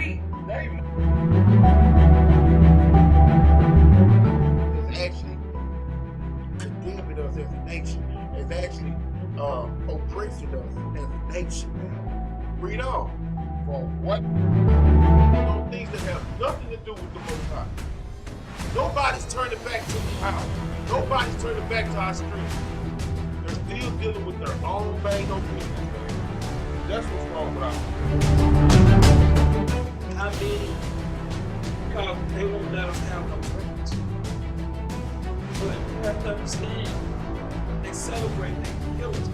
Nobody is actually condemning us as a nation, is actually oppressing us as a nation, man. Read on. For what? On things that have nothing to do with the Most High. Nobody's turning back to the power. Nobody's turning back to our strength. They're still dealing with their own bang on business, man. That's what's wrong with us. How many? Because they won't let us have no friends. But you have to understand, they celebrate, they kill us.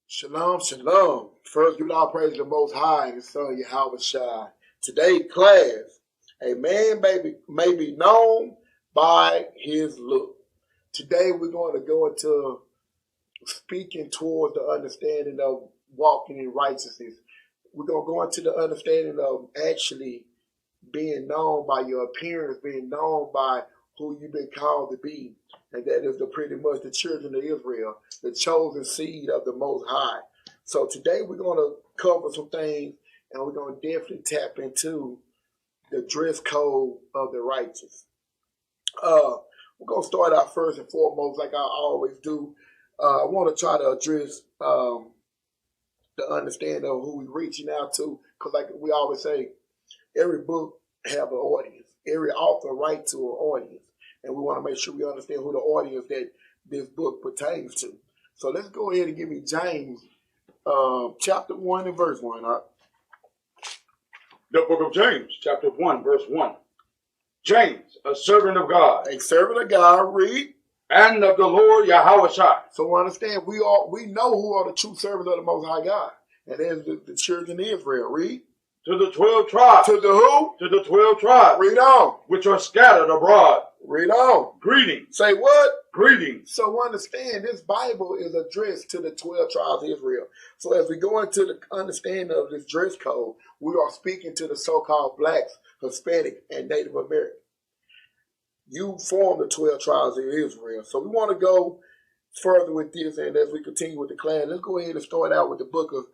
Shalom, shalom. First, give all praise to the Most High and His Son, Yahweh Shai. Today's class, a man may be known by his look. Today, we're going to go into speaking towards the understanding of walking in righteousness. We're going to go into the understanding of actually being known by your appearance, being known by who you've been called to be. And that is pretty much the children of Israel, the chosen seed of the Most High. So today we're going to cover some things, and we're going to definitely tap into the dress code of the righteous. We're going to start out first and foremost, like I always do. I want to try to address the understanding of who we're reaching out to, because like we always say, every book have an audience. Every author writes to an audience. And we want to make sure we understand who the audience that this book pertains to. So let's go ahead and give me James chapter 1 and verse 1. The book of James, chapter 1, verse 1. James, a servant of God. A servant of God, read. And of the Lord Yahweh Shai. So we understand we know who are the true servants of the Most High God. And that is the children of Israel. Read. To the 12 tribes. To the who? To the 12 tribes. Read on. Which are scattered abroad. Read on. Greetings. Say what? Greetings. So understand this Bible is addressed to the 12 tribes of Israel. So as we go into the understanding of this dress code, we are speaking to the so-called blacks, Hispanic, and Native American. You form the 12 tribes of Israel. So we want to go further with this, and as we continue with the class, let's go ahead and start out with the book of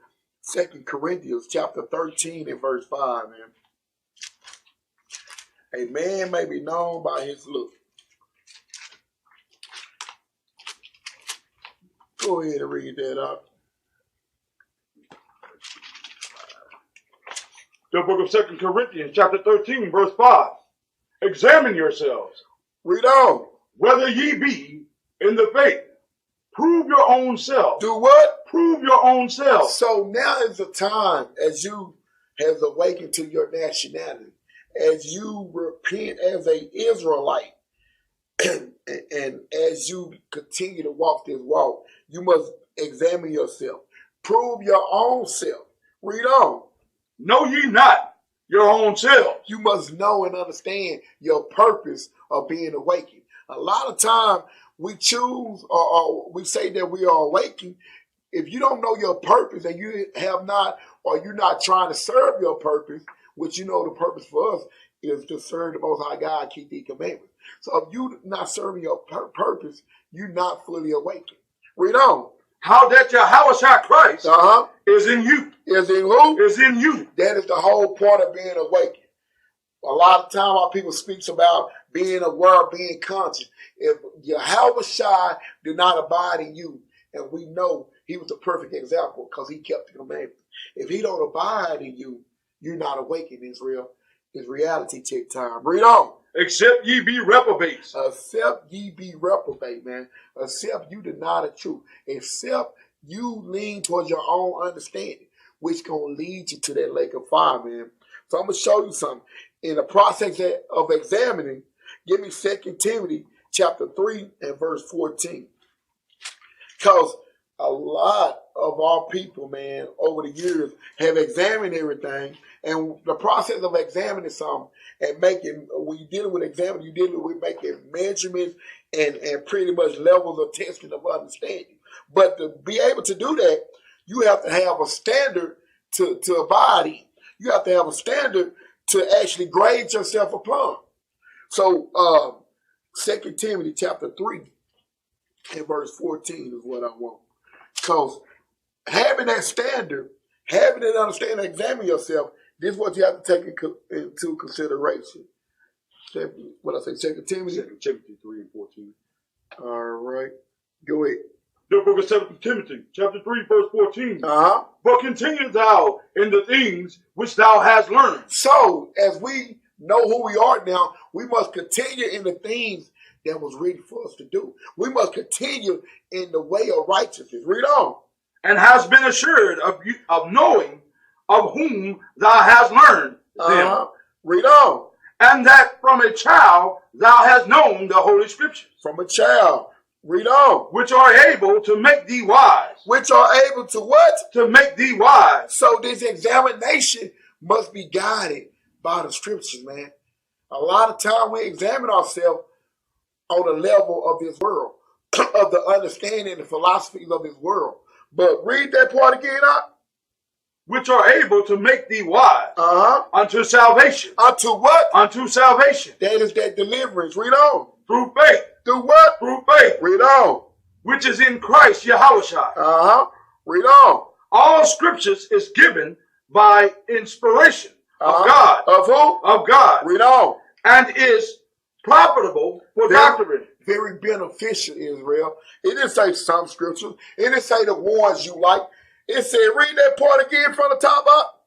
2 Corinthians chapter 13 and verse 5, man. A man may be known by his look. Go ahead and read that up. The book of 2 Corinthians chapter 13, verse 5. Examine yourselves. Read on. Whether ye be in the faith. Prove your own self. Do what? Prove your own self. So now is the time as you have awakened to your nationality, as you repent as an Israelite, and as you continue to walk this walk, you must examine yourself. Prove your own self. Read on. Know ye not your own self. You must know and understand your purpose of being awakened. A lot of time we choose or we say that we are awakened. If you don't know your purpose and you have not, or you're not trying to serve your purpose, which you know the purpose for us is to serve the Most High God, keep the commandments. So if you're not serving your purpose, you're not fully awakened. Read on. How that Yahweh Shai Christ is in you. Is in who? Is in you. That is the whole point of being awakened. A lot of time our people speaks about being aware, being conscious. If Yahweh Shai did not abide in you, and we know he was the perfect example because he kept the commandments. If he don't abide in you, you're not awakened, Israel. It's reality check time. Read on. Except ye be reprobates. Except ye be reprobate, man. Except you deny the truth. Except you lean towards your own understanding, which going to lead you to that lake of fire, man. So I'm going to show you something. In the process of examining, give me 2 Timothy chapter 3 and verse 14. Because a lot of our people, man, over the years have examined everything. And the process of examining something and making, when you're dealing with examining, you're dealing with making measurements and pretty much levels of testing of understanding. But to be able to do that, you have to have a standard to abide in. You have to have a standard to actually grade yourself upon. So 2 Timothy chapter 3 and verse 14 is what I want. Because having that standard, having that understanding, examine yourself, this is what you have to take into consideration. What I say, 2 Timothy? 2 Timothy 3 and 14. All right. Go ahead. The book of 2 Timothy, chapter 3, verse 14. Uh-huh. But continue thou in the things which thou hast learned. So, as we know who we are now, we must continue in the things that was written for us to do. We must continue in the way of righteousness. Read on. And hast been assured of knowing of whom thou hast learned them. Read on. And that from a child thou hast known the Holy Scriptures. From a child. Read on. Which are able to make thee wise. Which are able to what? To make thee wise. So this examination must be guided by the Scriptures, man. A lot of time we examine ourselves on the level of this world, of the understanding and philosophies of this world. But read that part again out. Which are able to make thee wise unto salvation. Unto what? Unto salvation. That is that deliverance. Read on. Through faith. Through what? Through faith. Read on. Which is in Christ Yahushua. Read on. All scriptures is given by inspiration of God. Of who? Of God. Read on. And is profitable for doctrine. Very beneficial, Israel. It didn't say some scriptures. It didn't say the ones you like. It said, read that part again from the top up.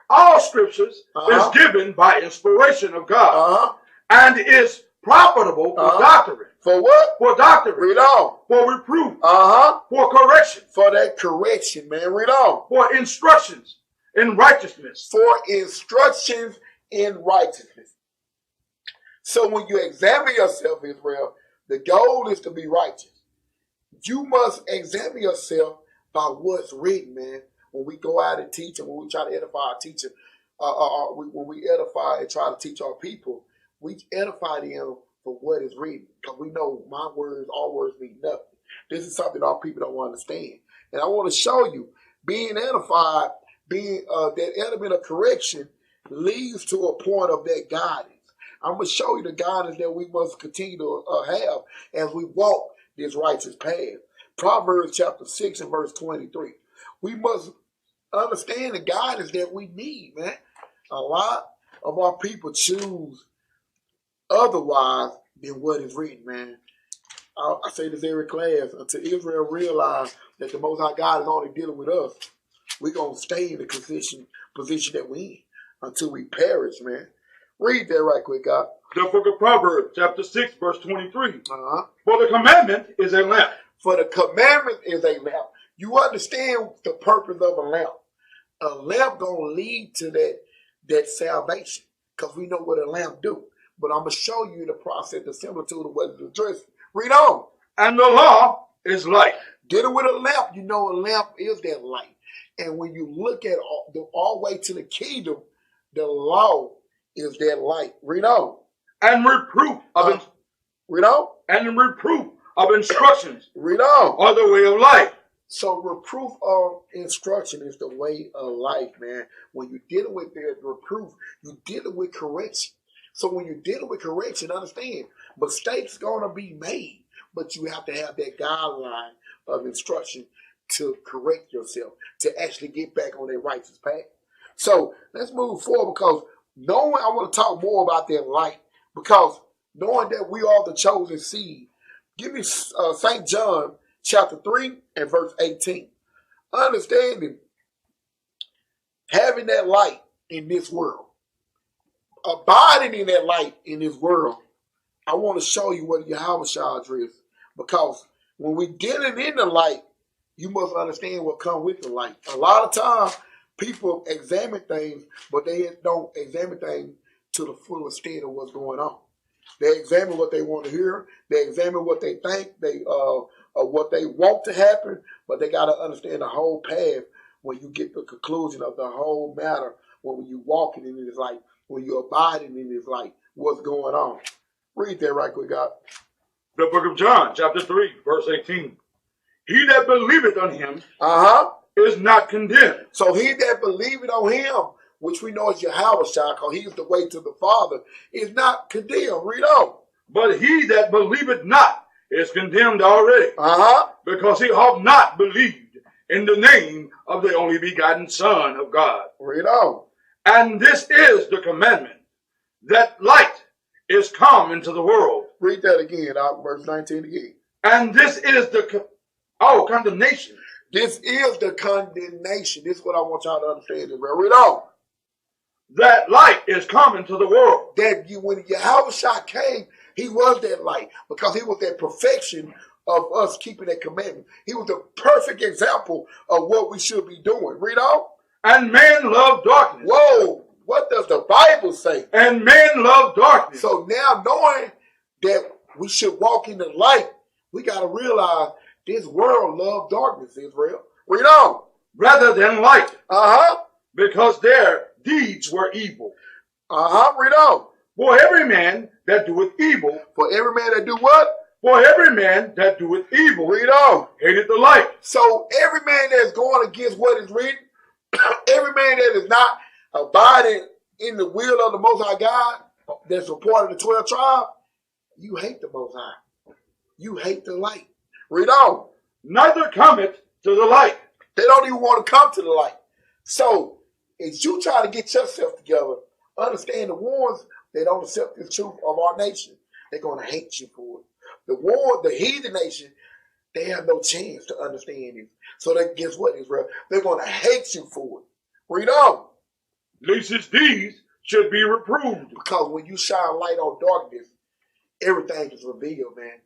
All scriptures is given by inspiration of God. And is profitable for doctrine. For what? For doctrine. Read on. For reproof. For correction. For that correction, man. Read on. For instructions in righteousness. For instructions in righteousness. So when you examine yourself, Israel, the goal is to be righteous. You must examine yourself by what's written, man. When we go out and teach and when we try to edify our teacher, when we edify and try to teach our people, we edify them for what is written. Because we know my words, all words mean nothing. This is something our people don't understand. And I want to show you, being edified, being that element of correction leads to a point of that guidance. I'm going to show you the guidance that we must continue to have as we walk this righteous path. Proverbs chapter 6 and verse 23. We must understand the guidance that we need, man. A lot of our people choose otherwise than what is written, man. I say this every class, until Israel realize that the Most High God is only dealing with us, we're going to stay in the position that we in until we perish, man. Read that right quick, God. The book of Proverbs, chapter 6, verse 23. For the commandment is a lamp. For the commandment is a lamp. You understand the purpose of a lamp. A lamp going to lead to that salvation, because we know what a lamp do. But I'm going to show you the process, the similitude of what it's addressing. Read on. And the law is light. Dealing with a lamp, you know a lamp is that light. And when you look at all the way to the kingdom, the law is that light. Read on. And reproof of read on. And reproof of instructions. Read on. Are the way of life. So reproof of instruction is the way of life, man. When you're dealing with the reproof, you're dealing with correction. So when you're dealing with correction, understand, mistakes going to be made, but you have to have that guideline of instruction to correct yourself, to actually get back on that righteous path. So let's move forward, because knowing, I want to talk more about that light, because knowing that we are the chosen seed. Give me St. John chapter 3 and verse 18. Understanding, having that light in this world, abiding in that light in this world, I want to show you what Yahushua is. Because when we're dealing in the light, you must understand what comes with the light. A lot of times, people examine things, but they don't examine things to the full extent of what's going on. They examine what they want to hear. They examine what they think, what they want to happen, but they got to understand the whole path when you get the conclusion of the whole matter, when you walking in this light, when you're abiding in this light, what's going on. Read that right quick, God. The book of John, chapter 3, verse 18. He that believeth on him is not condemned. So he that believeth on him, which we know is Yahushua, because he is the way to the Father, is not condemned. Read on. But he that believeth not is condemned already, because he hath not believed in the name of the only begotten Son of God. Read on. And this is the commandment, that light is come into the world. Read that again, verse 19 again. And this is the condemnation. This is the condemnation. This is what I want y'all to understand. Read on. That light is coming to the world. That when Yahushua came, he was that light because he was that perfection of us keeping that commandment. He was the perfect example of what we should be doing. Read on. And man loved darkness. Whoa, what does the Bible say? And man loved darkness. So now knowing that we should walk in the light, we got to realize this world loves darkness, Israel. Read on. Rather than light. Uh-huh. Because their deeds were evil. Uh-huh. Read on. For every man that doeth evil. For every man that do what? For every man that doeth evil. Read on. Hated the light. So every man that's going against what is written, every man that is not abiding in the will of the Most High God, that's a part of the 12 tribes, you hate the Most High. You hate the light. Read on. Neither cometh to the light. They don't even want to come to the light. So, as you try to get yourself together, understand the ones that don't accept the truth of our nation, they're going to hate you for it. The heathen nation, they have no chance to understand it. So, guess what, Israel? They're going to hate you for it. Read on. Least his deeds should be reproved. Because when you shine light on darkness, everything is revealed, man.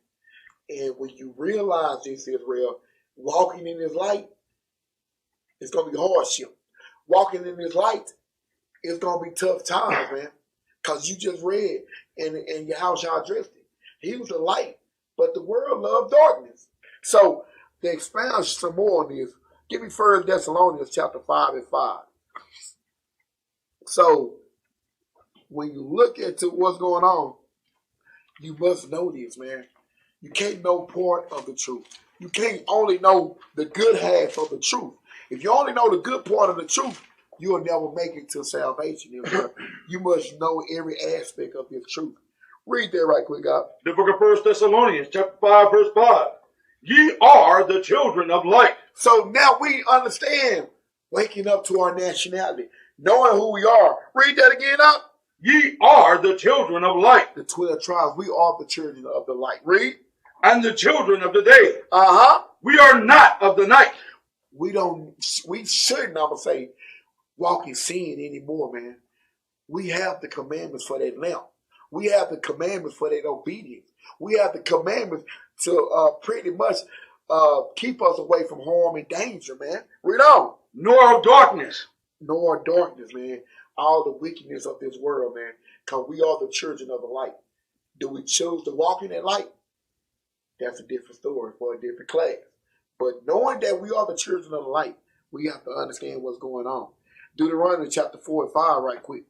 And when you realize this, Israel, walking in this light, it's going to be hardship. Walking in this light, it's going to be tough times, man. Because you just read, and your house y'all addressed it. He was the light, but the world loved darkness. So, to expound some more on this, give me 1 Thessalonians chapter 5 and 5. So, when you look into what's going on, you must know this, man. You can't know part of the truth. You can't only know the good half of the truth. If you only know the good part of the truth, you'll never make it to salvation. You must know every aspect of this truth. Read that right quick, God. The book of 1 Thessalonians, chapter 5, verse 5. Ye are the children of light. So now we understand waking up to our nationality, knowing who we are. Read that again up. Ye are the children of light. The 12 tribes, we are the children of the light. Read. And the children of the day. Uh-huh. We are not of the night. We shouldn't, I'm going to say, walk in sin anymore, man. We have the commandments for that lamp. We have the commandments for that obedience. We have the commandments to pretty much keep us away from harm and danger, man. Read on. Nor of darkness. Nor darkness, man. All the wickedness of this world, man. Because we are the children of the light. Do we choose to walk in that light? That's a different story for a different class. But knowing that we are the children of the light, we have to understand what's going on. Deuteronomy chapter 4 and 5 right quick.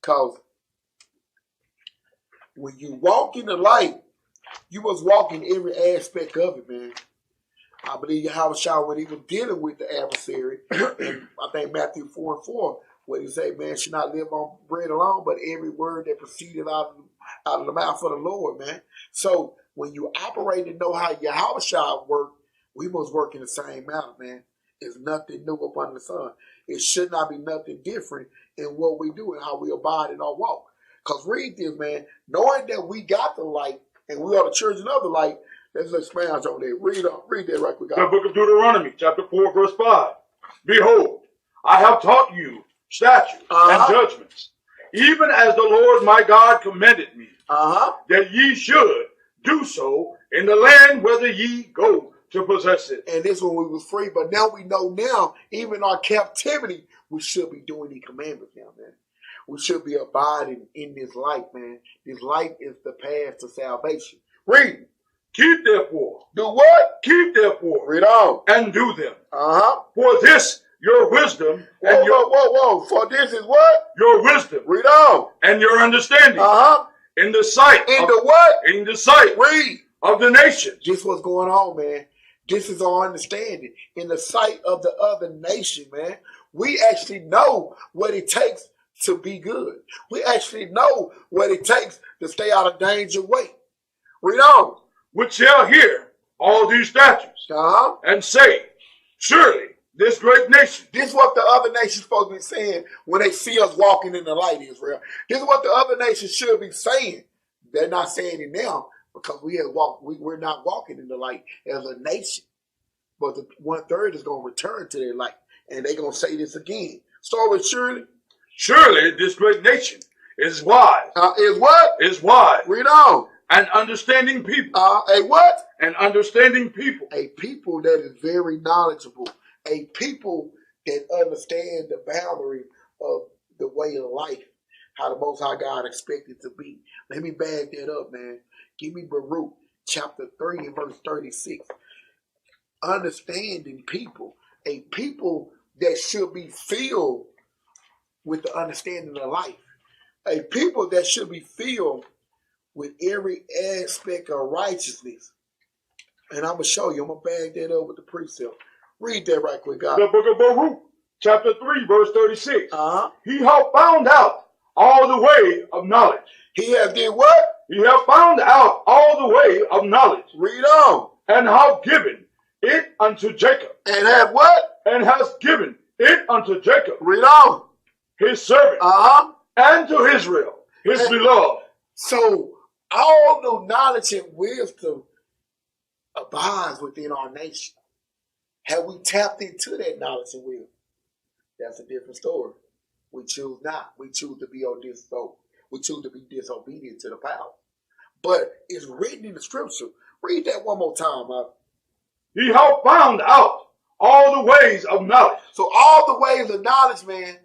Because when you walk in the light, you must walk in every aspect of it, man. I believe Yahushua, when he was dealing with the adversary, and I think Matthew 4 and 4, where he said, man, should not live on bread alone, but every word that proceeded out of the mouth of the Lord, man. So when you operate and know how Yahushua work, we must work in the same manner, man. It's nothing new upon the sun. It should not be nothing different in what we do and how we abide in our walk. Because read this, man. Knowing that we got the light and we are the children of the light, let's expound on that. Read that right quick. The book of Deuteronomy, chapter 4, verse 5. Behold, I have taught you statutes and judgments, even as the Lord my God commanded me, that ye should do so in the land whither ye go to possess it. And this when we was free, but now we know now, even our captivity, we should be doing these commandments now, man. We should be abiding in this light, man. This light is the path to salvation. Read. Keep therefore. Do what? Keep therefore. Read on. And do them. For this your wisdom. Whoa. For this is what? Your wisdom. Read on. And your understanding. In the sight. In the what? In the sight. Read. Of the nations. This what's going on, man. This is our understanding. In the sight of the other nation, man. We actually know what it takes to be good. We actually know what it takes to stay out of danger way. Read on. Which shall hear all these statutes. And say, Surely this great nation. This is what the other nations supposed to be saying when they see us walking in the light, Israel. This is what the other nations should be saying. They're not saying it now because we're not walking in the light as a nation. But the 1/3 is going to return to their light. And they're going to say this again. Start with surely. Surely this great nation is wise. Is what? Is wise. Read on. An understanding people. A what? An understanding people. A people that is very knowledgeable. A people that understand the boundary of the way of life. How the Most High God expected to be. Let me bag that up, man. Give me Baruch chapter 3 and verse 36. Understanding people. A people that should be filled with the understanding of life. A people that should be filled with every aspect of righteousness. And I'm going to show you. I'm going to bag that up with the precept. Read that right quick, guys. The book of Baruch, chapter 3, verse 36. He hath found out all the way of knowledge. He hath did what? He hath found out all the way of knowledge. Read on. And hath given it unto Jacob. And have what? And has given it unto Jacob. Read on. His servant. And to Israel, his beloved. So all the knowledge and wisdom abides within our nation. Have we tapped into that knowledge and wisdom? That's a different story. We choose not. We choose to be we choose to be disobedient to the power. But it's written in the scripture. Read that one more time. He hath found out all the ways of knowledge. So all the ways of knowledge, man,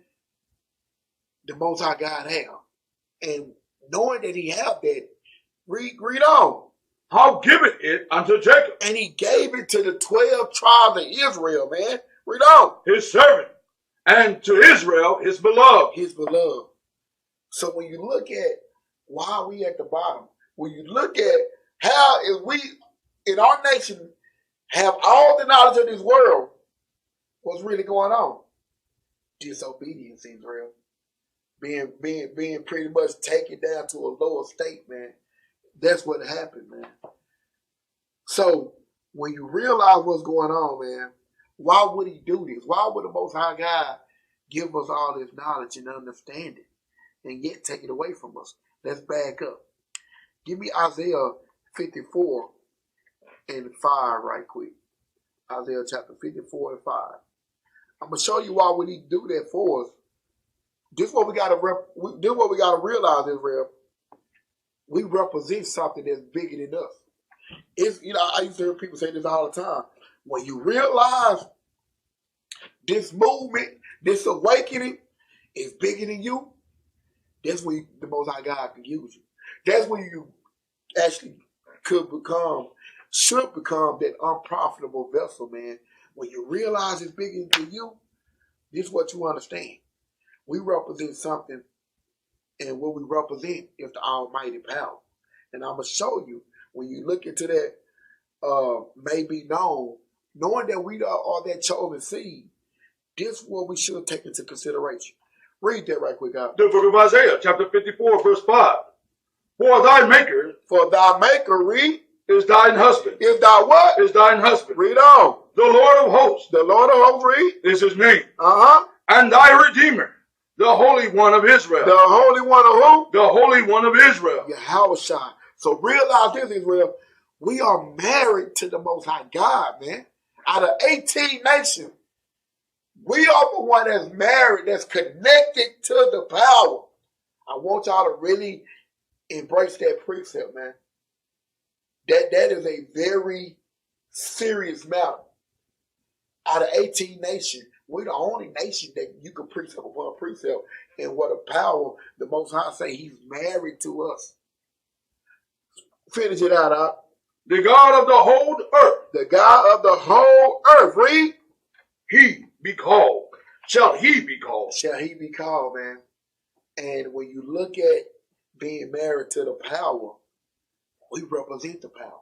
the Most High God have. And knowing that he have that, read on. How given it unto Jacob. And he gave it to the 12 tribes of Israel, man. Read on. His servant. And to Israel, his beloved. His beloved. So when you look at why are we at the bottom, when you look at how if we in our nation have all the knowledge of this world, what's really going on? Disobedience, Israel. Being pretty much taken down to a lower state, man. That's what happened, man. So when you realize what's going on, man, why would he do this? Why would the Most High God give us all this knowledge and understanding and yet take it away from us? Let's back up. Give me Isaiah 54 and 5 right quick. Isaiah chapter 54 and 5. I'm gonna show you why would he do that for us. This is what we gotta realize, Israel. We represent something that's bigger than us. It's, I used to hear people say this all the time. When you realize this movement, this awakening is bigger than you, that's when the Most High God can use you. That's when you actually should become that unprofitable vessel, man. When you realize it's bigger than you, this is what you understand. We represent something, and what we represent is the almighty power. And I'm going to show you, when you look into that, may be known, knowing that we are that chosen seed, this is what we should take into consideration. Read that right quick, God. The book of Isaiah, chapter 54, verse 5. For thy maker, read, is thine husband. Is thy what? Is thine husband. Read on. The Lord of hosts. The Lord of hosts, read. Is his name. And thy Redeemer, the Holy One of Israel. The Holy One of who? The Holy One of Israel. Yahushua. So realize this, Israel. We are married to the Most High God, man. Out of 18 nations, we are the one that's married, that's connected to the power. I want y'all to really embrace that precept, man. That is a very serious matter. Out of 18 nations, we're the only nation that you can precept upon precept. And what a power, the Most High say he's married to us. Finish it out, huh? The God of the whole earth. The God of the whole earth. Read. He be called. Shall he be called? Shall he be called, man. And when you look at being married to the power, we represent the power.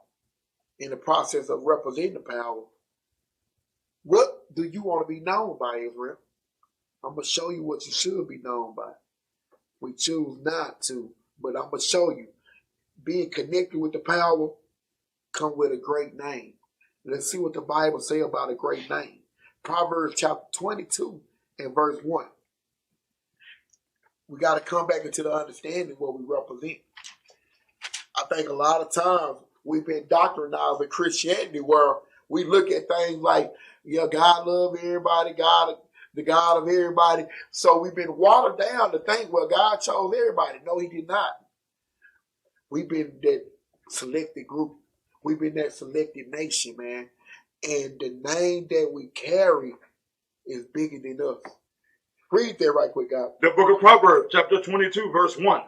In the process of representing the power, what do you want to be known by, Israel? I'm going to show you what you should be known by. We choose not to, but I'm going to show you. Being connected with the power come with a great name. Let's see what the Bible say about a great name. Proverbs chapter 22 and verse 1. We got to come back into the understanding what we represent. I think a lot of times we've been doctrinized in Christianity where we look at things like, yeah, God loves everybody, God, the God of everybody. So we've been watered down to think, well, God chose everybody. No, he did not. We've been that selected group. We've been that selected nation, man. And the name that we carry is bigger than us. Read that right quick, God. The book of Proverbs, chapter 22, verse 1.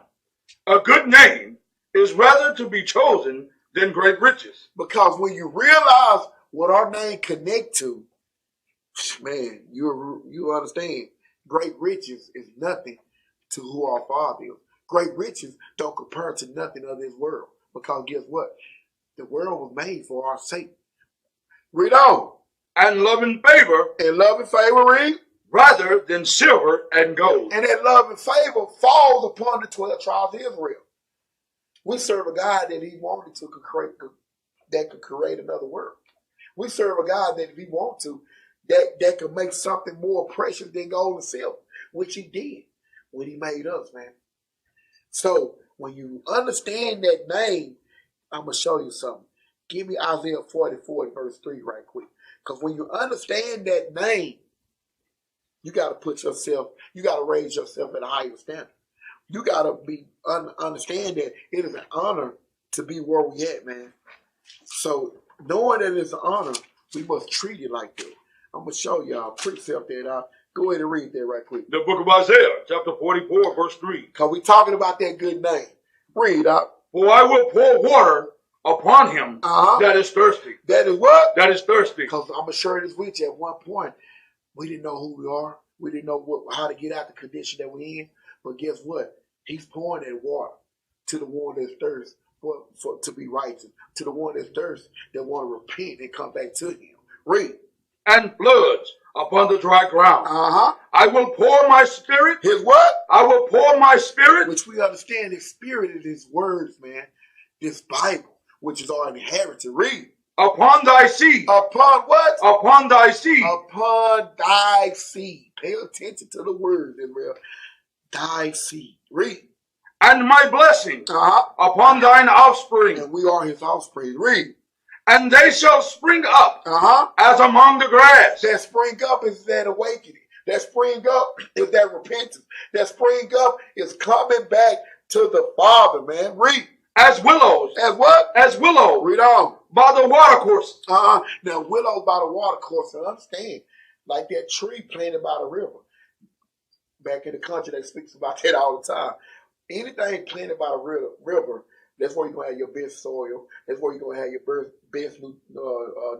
A good name is rather to be chosen than great riches. Because when you realize what our name connect to, man, you understand. Great riches is nothing to who our Father is. Great riches don't compare to nothing of this world. Because guess what? The world was made for our sake. Read on. And love and favor. And love and favor, read. Rather than silver and gold. And that love and favor falls upon the 12 tribes of Israel. We serve a God that he wanted to create, that could create another world. We serve a God that if he wanted to, that could make something more precious than gold and silver, which he did when he made us, man. So when you understand that name, I'm going to show you something. Give me Isaiah 44 verse 3 right quick. Because when you understand that name, you got to put yourself, you got to raise yourself at a higher standard. You got to be understand that it is an honor to be where we at, man. So knowing that it's an honor, we must treat it like that. I'm going to show y'all a precept that go ahead and read that right quick. The book of Isaiah, chapter 44, verse 3. Because we're talking about that good name. Read up. For I will pour water upon him that is thirsty. That is what? That is thirsty. Because I'm going to share this with you. At one point, we didn't know who we are. We didn't know how to get out the condition that we're in. But guess what? He's pouring that water to the one that's thirsty for to be righteous. To the one that's thirsty that want to repent and come back to him. Read. And floods upon the dry ground. I will pour my spirit. His what? I will pour my spirit. Which we understand his spirit is his words, man. This Bible, which is our inheritance. Read. Upon thy seed. Upon what? Upon thy seed. Upon thy seed. Pay attention to the word, Israel. Thy seed. Read. And my blessing upon thine offspring. And we are his offspring. Read. And they shall spring up as among the grass. That spring up is that awakening. That spring up is that repentance. That spring up is coming back to the Father, man. Read. As willows. As what? As willows. Read on. By the water course. Now, willows by the water course, I understand. Like that tree planted by the river. Back in the country, they speaks about that all the time. Anything planted by the river, that's where you're going to have your best soil. That's where you're going to have your best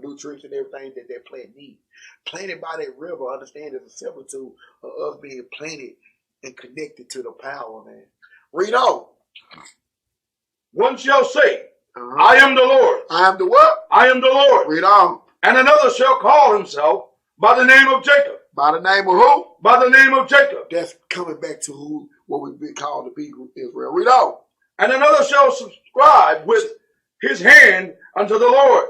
nutrients and everything that plant needs. Planted by that river, understand, is a similitude of us being planted and connected to the power, man. Read on. One shall say, I am the Lord. I am the what? I am the Lord. Read on. And another shall call himself by the name of Jacob. By the name of who? By the name of Jacob. That's coming back to what we've been called to be Israel. Read on. And another shall subscribe with his hand unto the Lord.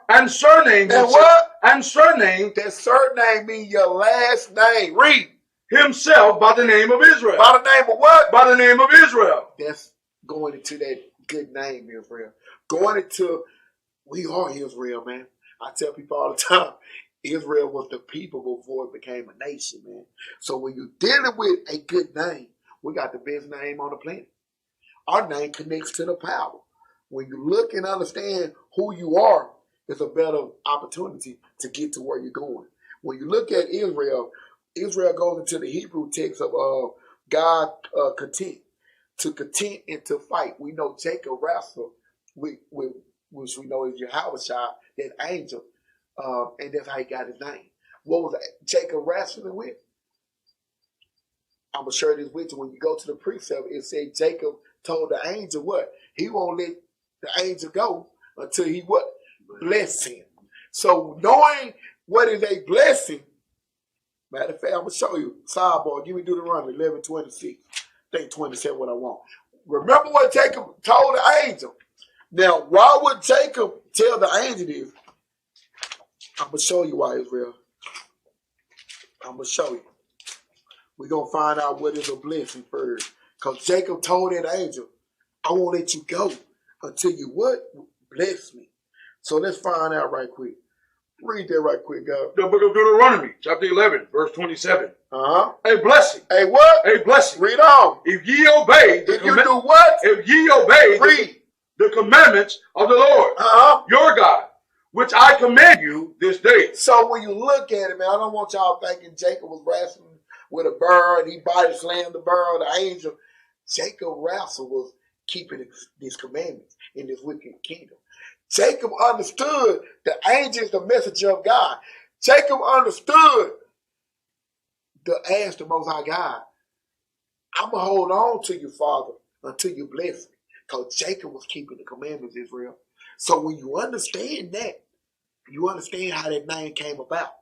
And surname. And what? And surname. That surname means your last name. Read. Himself by the name of Israel. By the name of what? By the name of Israel. That's going into that good name, Israel. Going into, we are Israel, man. I tell people all the time, Israel was the people before it became a nation, man. So when you're dealing with a good name, we got the best name on the planet. Our name connects to the power. When you look and understand who you are, it's a better opportunity to get to where you're going. When you look at Israel, Israel goes into the Hebrew text of God content. To content and to fight. We know Jacob wrestled with which we know is Yahweh, that angel. And that's how he got his name. What was Jacob wrestling with? I'm going to share this with you. When you go to the precept, it said Jacob told the angel what? He won't let the angel go until he what? Bless him. So knowing what is a blessing, matter of fact, I'm going to show you. Sidebar, give me Deuteronomy 11:26. I think 27 what I want. Remember what Jacob told the angel. Now, why would Jacob tell the angel this? I'm going to show you why, Israel. I'm going to show you. We're going to find out what is a blessing first. Because Jacob told that angel, I won't let you go until you what? Bless me. So let's find out right quick. Read that right quick, God. The book of Deuteronomy, chapter 11, verse 27. Uh-huh. A blessing. A what? A blessing. Read on. If ye obey. If you do what? If ye obey. Read. The commandments of the Lord. Uh-huh. Your God, which I command you this day. So when you look at it, man, I don't want y'all thinking Jacob was wrestling with a bird. He body slammed the bird, the angel. Jacob wrestled was keeping these commandments in this wicked kingdom. Jacob understood the angel is the messenger of God. Jacob understood to ask the Most High God, I'm going to hold on to you, Father, until you bless me. Because Jacob was keeping the commandments, Israel. So when you understand that, you understand how that name came about.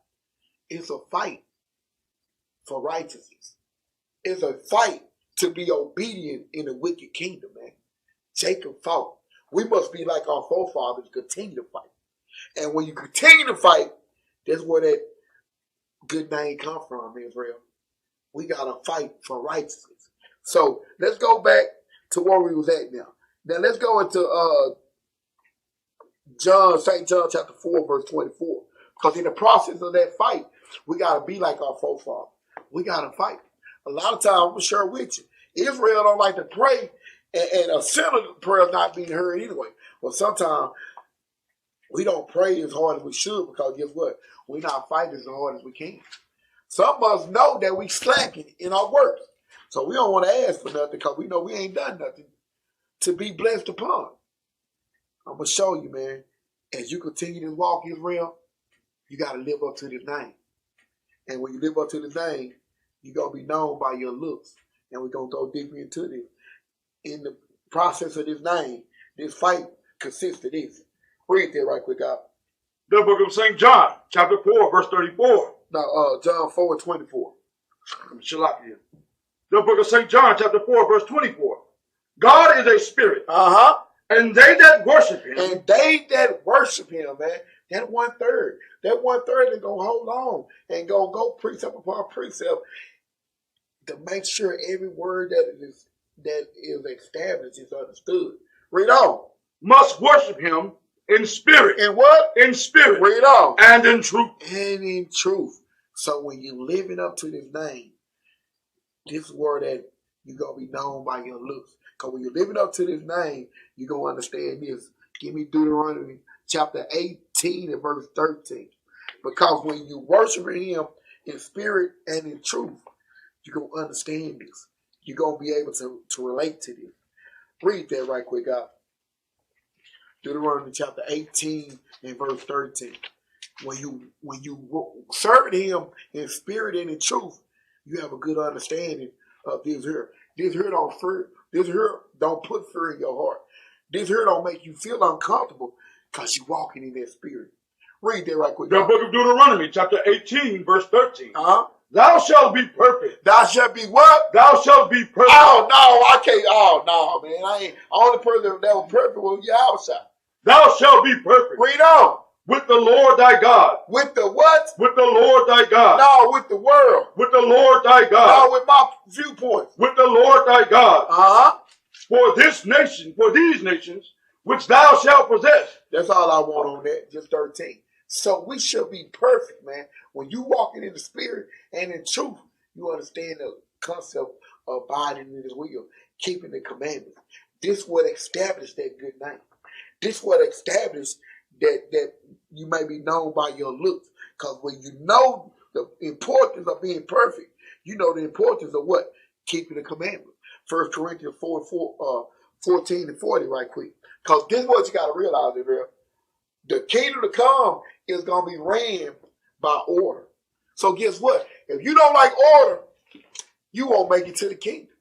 It's a fight for righteousness. It's a fight to be obedient in a wicked kingdom, man. Jacob fought. We must be like our forefathers, continue to fight. And when you continue to fight, that's where that good name comes from, Israel. We got to fight for righteousness. So let's go back to where we was at now. Now let's go into St. John chapter 4, verse 24. Because in the process of that fight, we got to be like our forefathers. We got to fight. A lot of times, I'm sure with you, Israel don't like to pray, and a sinner prayer is not being heard anyway. But sometimes we don't pray as hard as we should because guess what? We're not fighting as hard as we can. Some of us know that we slacking in our work. So we don't want to ask for nothing because we know we ain't done nothing to be blessed upon. I'm going to show you, man. As you continue to walk Israel, you got to live up to this name. And when you live up to this name, you're going to be known by your looks. And we're going to go deeper into this. In the process of this name, this fight consists of this. Read that right quick out. The book of St. John, chapter 4, verse 34. No, John 4 and 24. Shalakia. The book of St. John, chapter 4, verse 24. God is a spirit. Uh-huh. And they that worship him. And they that worship him, man, that 1/3. That 1/3 is going to hold on and going to go precept upon precept to make sure every word that is established is understood. Read on. Must worship him in spirit. In what? In spirit. Read on. And in truth. And in truth. So when you living up to this name, this word that you're going to be known by your looks. Because when you're living up to this name, you're going to understand this. Give me Deuteronomy chapter 18 and verse 13. Because when you worship him in spirit and in truth, you're going to understand this. You're going to be able to relate to this. Read that right quick out. Deuteronomy chapter 18 and verse 13. When you serve him in spirit and in truth, you have a good understanding of this here. This here don't fear. This here don't put fear in your heart. This here don't make you feel uncomfortable because you're walking in that spirit. Read that right quick. The book of Deuteronomy, chapter 18, verse 13. Uh-huh. Thou shalt be perfect. Thou shalt be what? Thou shalt be perfect. Oh, no, I can't. Oh, no, man. I ain't. Only person that was perfect was Yahusha. Thou shalt be perfect. Read on. With the Lord thy God. With the what? With the Lord thy God. No, with the world. With the Lord thy God. No, with my viewpoints. With the Lord thy God. Uh-huh. For this nation, for these nations, which thou shalt possess. That's all I want on that, just 13. So we should be perfect, man. When you walking in the spirit and in truth, you understand the concept of abiding in his will, keeping the commandments. This would establish that good name. This would establish that you may be known by your looks. Because when you know the importance of being perfect, you know the importance of what? Keeping the commandments. 1 Corinthians 14 and 40 right quick. Because this is what you got to realize, Israel. The kingdom to come is going to be ran by order. So guess what? If you don't like order, you won't make it to the kingdom.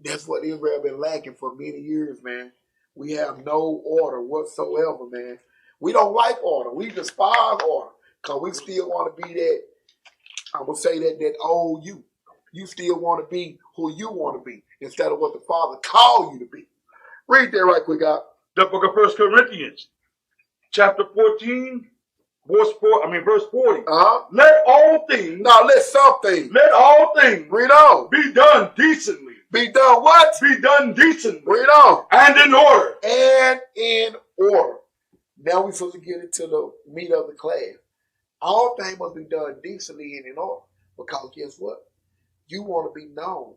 That's what Israel been lacking for many years, man. We have no order whatsoever, man. We don't like order. We despise order because we still want to be that, I'm going to say that old you. You still want to be who you want to be instead of what the Father called you to be. Read that right quick out. The book of 1 Corinthians, chapter 14 verse 40. Let all things. Now let something. Let all things. Read on. Be done decently. Be done what? Be done decently. Read on. And in order. And in order. Now we're supposed to get into the meat of the class. All things must be done decently and in order. Because guess what? You want to be known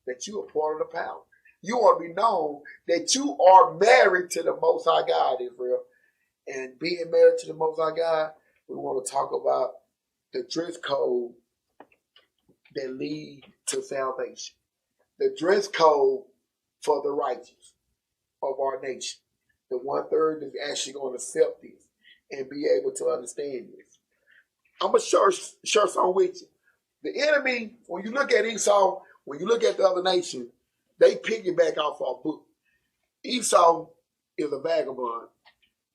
that you are part of the power. You want to be known that you are married to the Most High God, Israel. And being married to the Most High God, we want to talk about the dress code that lead to salvation. The dress code for the righteous of our nation. The 1/3 is actually going to accept this and be able to understand this. I'm going to share something with you. The enemy, when you look at Esau, when you look at the other nation, they piggyback off our book. Esau is a vagabond.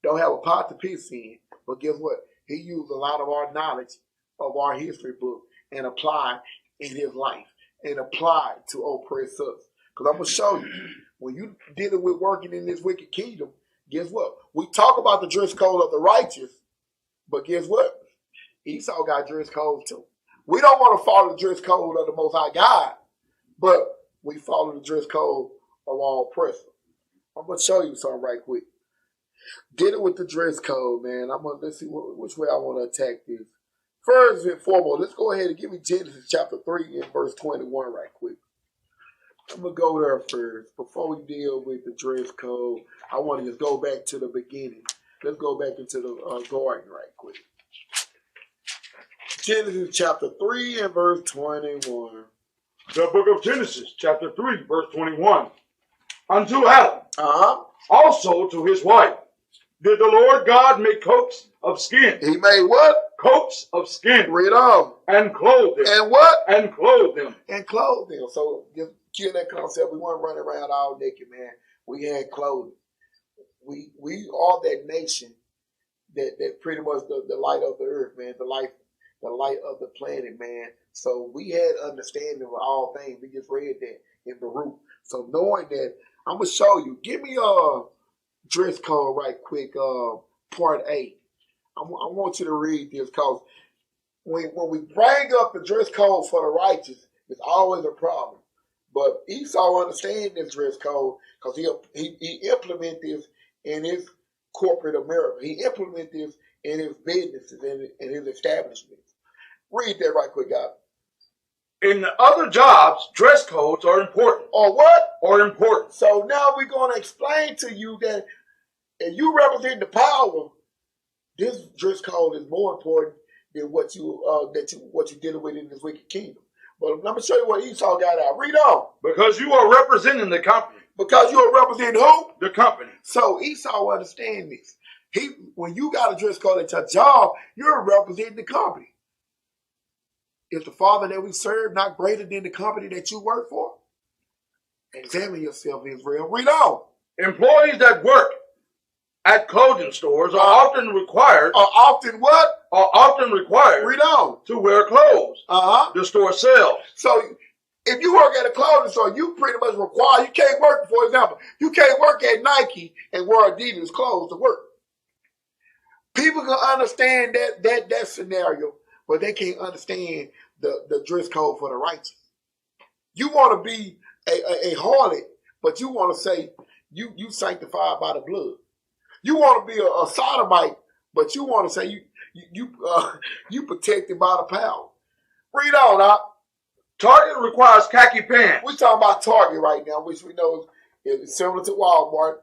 Don't have a pot to piss in. But guess what? He used a lot of our knowledge of our history book and apply in his life and apply to oppress us. Because I'm going to show you, when you dealing with working in this wicked kingdom, guess what? We talk about the dress code of the righteous, but guess what? Esau got dress code too. We don't want to follow the dress code of the Most High God, but we follow the dress code of our oppressor. I'm going to show you something right quick. Dealing with the dress code, man. Let's see which way I want to attack this. First and foremost, let's go ahead and give me Genesis chapter 3 and verse 21 right quick. I'm going to go there first. Before we deal with the dress code, I want to just go back to the beginning. Let's go back into the garden right quick. Genesis chapter 3 and verse 21. The book of Genesis chapter 3 verse 21. Unto Adam, also to his wife, did the Lord God make coats of skin. He made what? Coats of skin. Read on. And clothed them. And what? And clothed them. And clothed them. So just kill that concept. We weren't running around all naked, man. We had clothing. We are that nation that pretty much the light of the earth, man. The light of the planet, man. So we had understanding of all things. We just read that in the root. So knowing that, I'm gonna show you. Give me a dress code right quick. Part 8. I want you to read this because when we bring up the dress code for the righteous, it's always a problem. But Esau understands this dress code because he implement this in his corporate America. He implement this in his businesses and in his establishments. Read that right quick, guys. In the other jobs, dress codes are important. Or what? Are important. So now we're going to explain to you that if you represent the power, this dress code is more important than what you're dealing with in this wicked kingdom. But I'm going to show you what Esau got out. Read on. Because you are representing the company. Because you are representing who? The company. So Esau understands this. When you got a dress code at your job, you're representing the company. Is the Father that we serve not greater than the company that you work for? Examine yourself, Israel. Read on. Employees that work at clothing stores are often required. Are often what? Are often required. Read on. To wear clothes. The store sells. So if you work at a clothing store, you pretty much require, you can't work, for example, you can't work at Nike and wear Adidas clothes to work. People can understand that scenario, but they can't understand the dress code for the righteous. You want to be a harlot, but you want to say you sanctified by the blood. You want to be a sodomite, but you want to say you protected by the power. Read on, Doc. Target requires khaki pants. We're talking about Target right now, which we know is similar to Walmart,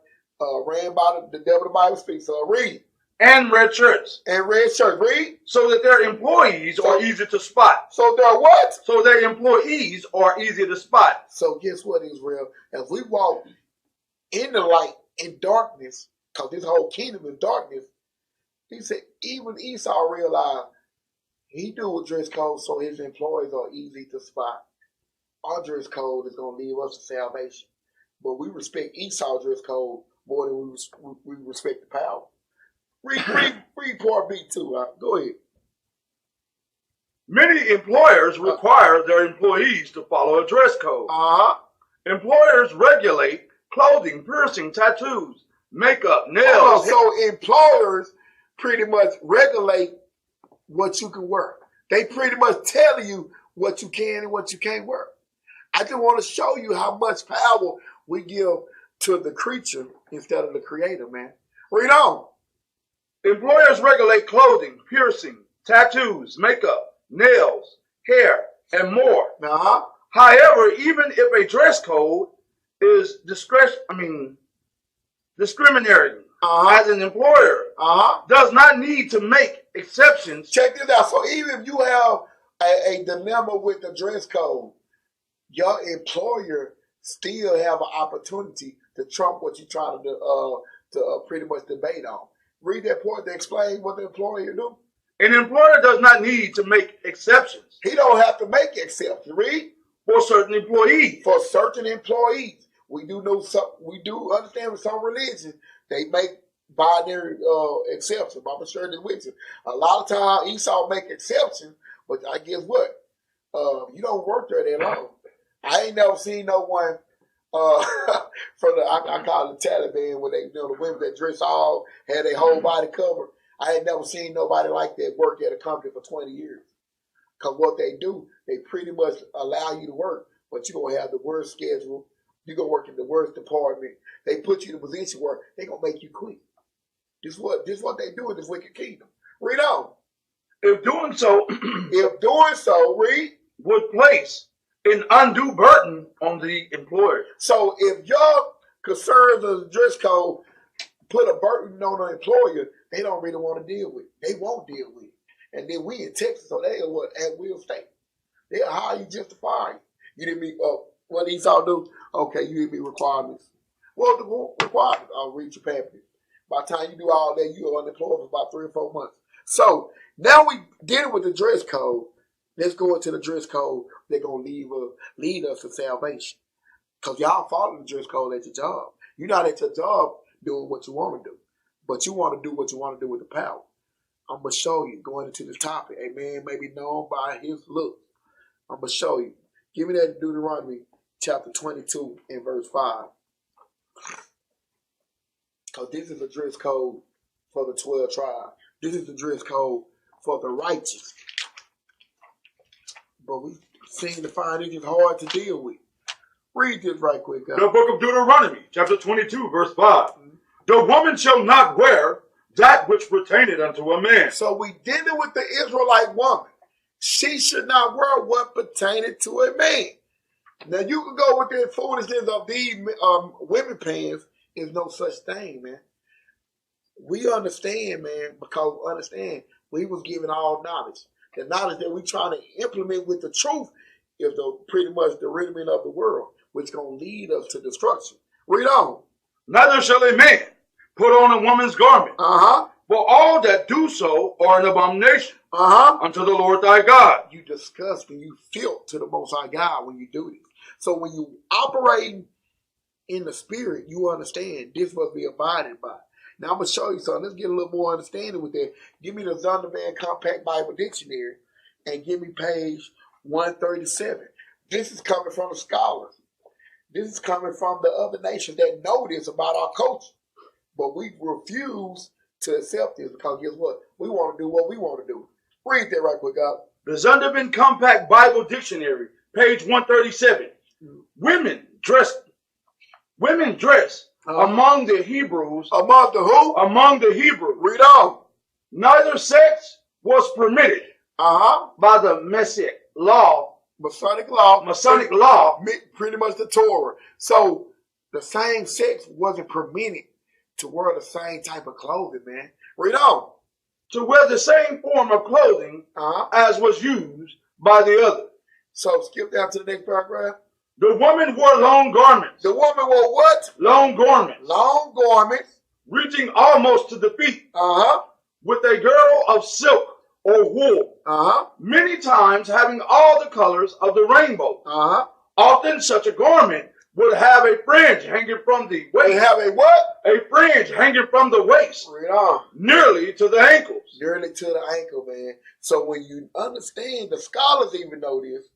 ran by the devil the Bible speaks. So read. And red shirts. And red shirts. Read. So that their employees are easy to spot. So they're what? So their employees are easy to spot. So guess what, Israel? If we walk in the light in darkness, because this whole kingdom is darkness, he said even Esau realized he do a dress code so his employees are easy to spot. Our dress code is going to lead us to salvation. But we respect Esau's dress code more than we respect the power. Read part B too. Go ahead. Many employers require their employees to follow a dress code. Employers regulate clothing, piercing, tattoos, makeup, nails. So employers pretty much regulate what you can work. They pretty much tell you what you can and what you can't work. I just want to show you how much power we give to the creature instead of the creator, man. Read on. Employers regulate clothing, piercing, tattoos, makeup, nails, hair, and more. However, even if a dress code is discriminating, as an employer does not need to make exceptions. Check this out. So even if you have a dilemma with the dress code, your employer still have an opportunity to trump what you're trying to pretty much debate on. Read that part to explain what the employer do. An employer does not need to make exceptions. He don't have to make exceptions. Read. For certain employees. For certain employees. We do understand with some religions, they make binary exceptions. I'm sure they're with you. A lot of times Esau make exceptions, but I guess what? You don't work there that long. I ain't never seen no one from I call it the Taliban, when they, the women that dress all had their whole body covered. I ain't never seen nobody like that work at a company for 20 years. Because what they do, they pretty much allow you to work, but you're going to have the worst schedule. You're going to work in the worst department. They put you in a position where they're going to make you quit. This is what they do in this wicked kingdom. Read on. If doing so, read, would place an undue burden on the employer. So if your concerns of the dress code put a burden on the employer, they don't really want to deal with it. They won't deal with it. And then we in Texas, so they are what? At will state. They'll hire you just to fire you. You didn't meet, what Esau do? Okay, you didn't meet requirements. Well, the requirements, I'll read your pamphlet. By the time you do all that, you are unemployed for about 3 or 4 months. So now we dealing with the dress code. Let's go into the dress code. They're going to lead us to salvation. Because y'all follow the dress code at your job. You're not at your job doing what you want to do. But you want to do what you want to do with the power. I'm going to show you, going into the topic, a man may be known by his look. I'm going to show you. Give me that Deuteronomy chapter 22 and verse 5. Because this is the dress code for the 12 tribes. This is the dress code for the righteous. But we seem to find it is hard to deal with. Read this right quick, guys. The book of Deuteronomy, chapter 22, verse 5. The woman shall not wear that which pertaineth unto a man. So we dealing with the Israelite woman. She should not wear what pertaineth to a man. Now you can go with the foolishness of these women pants. There's no such thing, man. We understand, man, because we was given all knowledge. The knowledge that we trying to implement with the truth is pretty much the rhythm of the world, which is going to lead us to destruction. Read on. Neither shall a man put on a woman's garment. For all that do so are an abomination unto the Lord thy God. You disgust and you filth to the Most High God when you do this. So when you operate in the spirit, you understand this must be abided by. Now I'm going to show you something. Let's get a little more understanding with that. Give me the Zondervan Compact Bible Dictionary and give me page 137. This is coming from the scholars. This is coming from the other nations that know this about our culture. But we refuse to accept this because guess what? We want to do what we want to do. Read that right quick, God. The Zondervan Compact Bible Dictionary, page 137. Women dress among the Hebrews. Among the who? Among the Hebrews. Read on. Neither sex was permitted by the Masonic law. Pretty much the Torah. So the same sex wasn't permitted to wear the same type of clothing, man. Read on. To wear the same form of clothing as was used by the other. So skip down to the next paragraph. The woman wore long garments. The woman wore what? Long garments. Long garments. Reaching almost to the feet. With a girdle of silk or wool. Many times having all the colors of the rainbow. Often such a garment would have a fringe hanging from the waist. They have a what? A fringe hanging from the waist. Read on. Nearly to the ankles. Nearly to the ankle, man. So when you understand, the scholars even know this,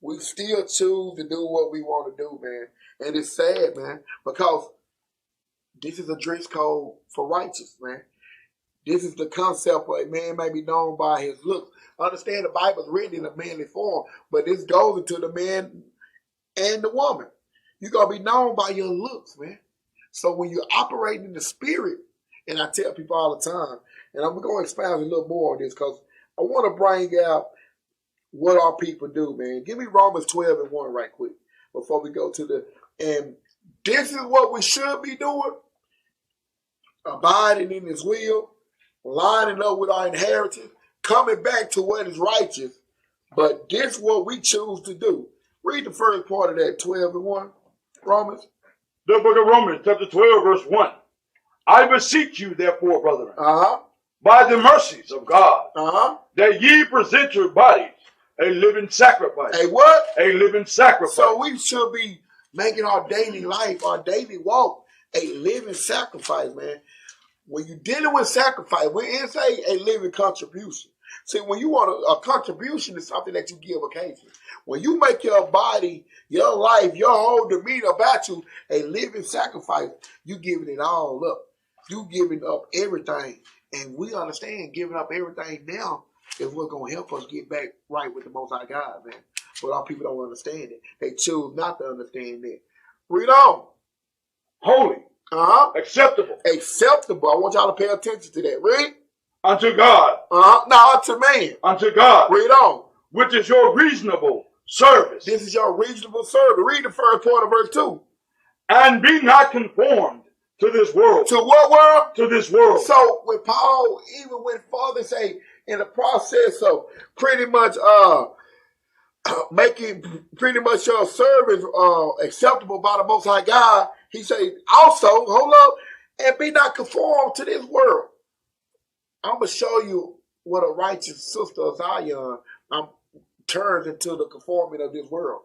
we still choose to do what we want to do, man. And it's sad, man, because this is a dress code for righteous, man. This is the concept of a man may be known by his looks. Understand the Bible is written in a manly form, but this goes into the man and the woman. You're going to be known by your looks, man. So when you're operating in the spirit, and I tell people all the time, and I'm going to expound a little more on this because I want to bring out what our people do, man. Give me Romans 12:1 right quick before we go to the, and this is what we should be doing. Abiding in his will, lining up with our inheritance, coming back to what is righteous. But this is what we choose to do. Read the first part of that 12:1, Romans. The book of Romans, chapter 12, verse 1. I beseech you, therefore, brethren, by the mercies of God, that ye present your bodies a living sacrifice. A what? A living sacrifice. So we should be making our daily life, our daily walk, a living sacrifice, man. When you're dealing with sacrifice, we didn't say a living contribution. See, when you want a contribution is something that you give occasionally. When you make your body, your life, your whole demeanor about you a living sacrifice, you giving it all up. You giving up everything. And we understand giving up everything now is what's going to help us get back right with the Most High God, man. But our people don't understand it. They choose not to understand it. Read on. Holy. Acceptable. Acceptable. I want y'all to pay attention to that. Read. Unto God. Now unto man. Unto God. Read on. Which is your reasonable service. This is your reasonable service. Read the first part of verse 2. And be not conformed to this world. To what world? To this world. So when Paul even went further, say in the process of pretty much making pretty much your service acceptable by the Most High God, he said also, hold up, and be not conformed to this world. I'm going to show you what a righteous sister of Zion turns into the conforming of this world.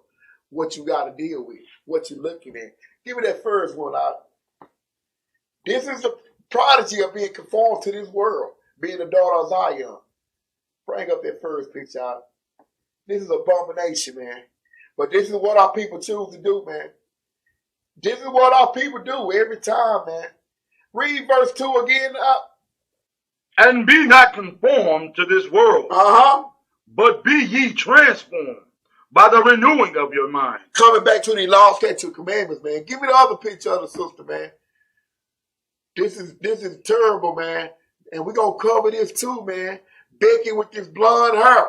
What you got to deal with, what you're looking at. Give me that first one out. This is the prodigy of being conformed to this world, being the daughter of Zion. Bring up that first picture out. This is abomination, man. But this is what our people choose to do, man. This is what our people do every time, man. Read verse 2 again up. And be not conformed to this world, but be ye transformed by the renewing of your mind. Coming back to the law, statute, commandments, man. Give me the other picture of the sister, man. This is terrible, man. And we're going to cover this too, man. Becky with this blonde hair.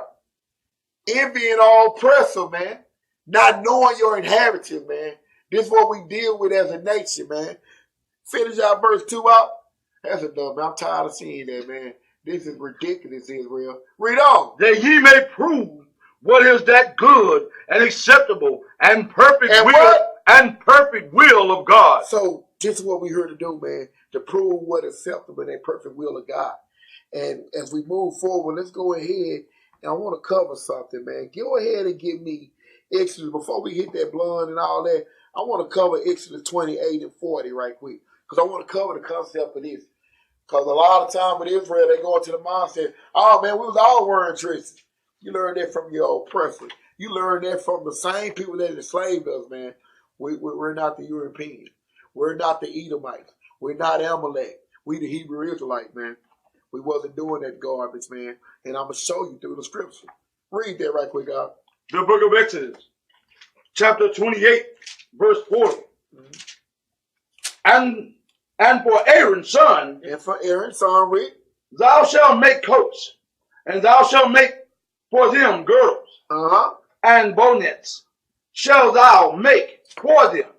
Envying all oppressor, man. Not knowing your inheritance, man. This is what we deal with as a nation, man. Finish our verse 2 out. That's enough, man. I'm tired of seeing that, man. This is ridiculous, Israel. Read on. That ye may prove what is that good and acceptable and perfect perfect will of God. So this is what we're here to do, man. To prove what is acceptable and that perfect will of God. And as we move forward, let's go ahead. And I want to cover something, man. Go ahead and give me Exodus. Before we hit that blonde and all that, I want to cover Exodus 28 and 40 right quick. Because I want to cover the concept of this. Because a lot of time with Israel, they go into the mindset, oh, man, we was all wearing dresses. You learn that from your oppressor. You learn that from the same people that enslaved us, man. We're not the Europeans. We're not the Edomites. We're not Amalek. We the Hebrew Israelites, man. We wasn't doing that garbage, man. And I'm going to show you through the scripture. Read that right quick, God. The book of Exodus, chapter 28, verse 40. And for Aaron's son. And for Aaron's son, read. Thou shalt make coats, and thou shalt make for them girdles, and bonnets shalt thou make for them,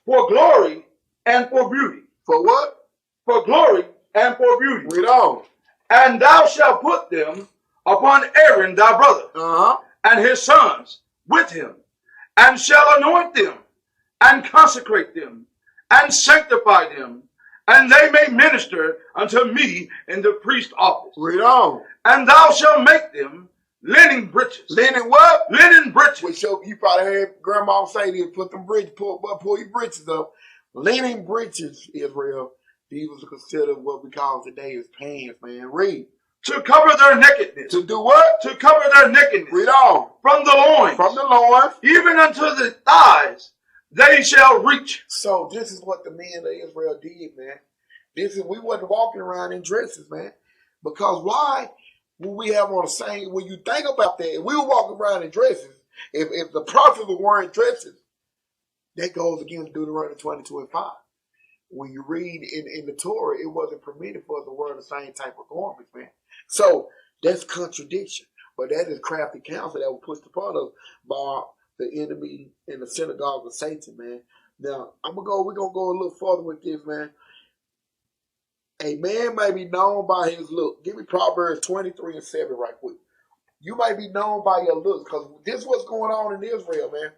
for glory and for beauty. For what? For glory and for beauty. Read on. And thou shalt put them upon Aaron thy brother, and his sons with him, and shall anoint them, and consecrate them, and sanctify them, and they may minister unto me in the priest office. Read on. And thou shalt make them linen breeches. Linen what? Linen breeches. Which you probably heard grandma say this, put them bridges, pull your breeches up. Linen breeches, Israel. These was considered what we call today as pants, man. Read. To cover their nakedness. To do what? To cover their nakedness. Read on. From the loins. From the loins. Even unto the thighs they shall reach. So this is what the men of Israel did, man. We wasn't walking around in dresses, man. Because why would we have on the same, when you think about that, if we were walking around in dresses, if the prophets were wearing dresses, that goes against Deuteronomy 22:5. When you read in the Torah, it wasn't permitted for us to wear the same type of garments, man. So that's contradiction. But that is crafty counsel that was pushed upon us by the enemy in the synagogue of Satan, man. Now, we're going to go a little further with this, man. A man may be known by his look. Give me Proverbs 23:7 right quick. You might be known by your looks, because this is what's going on in Israel, man.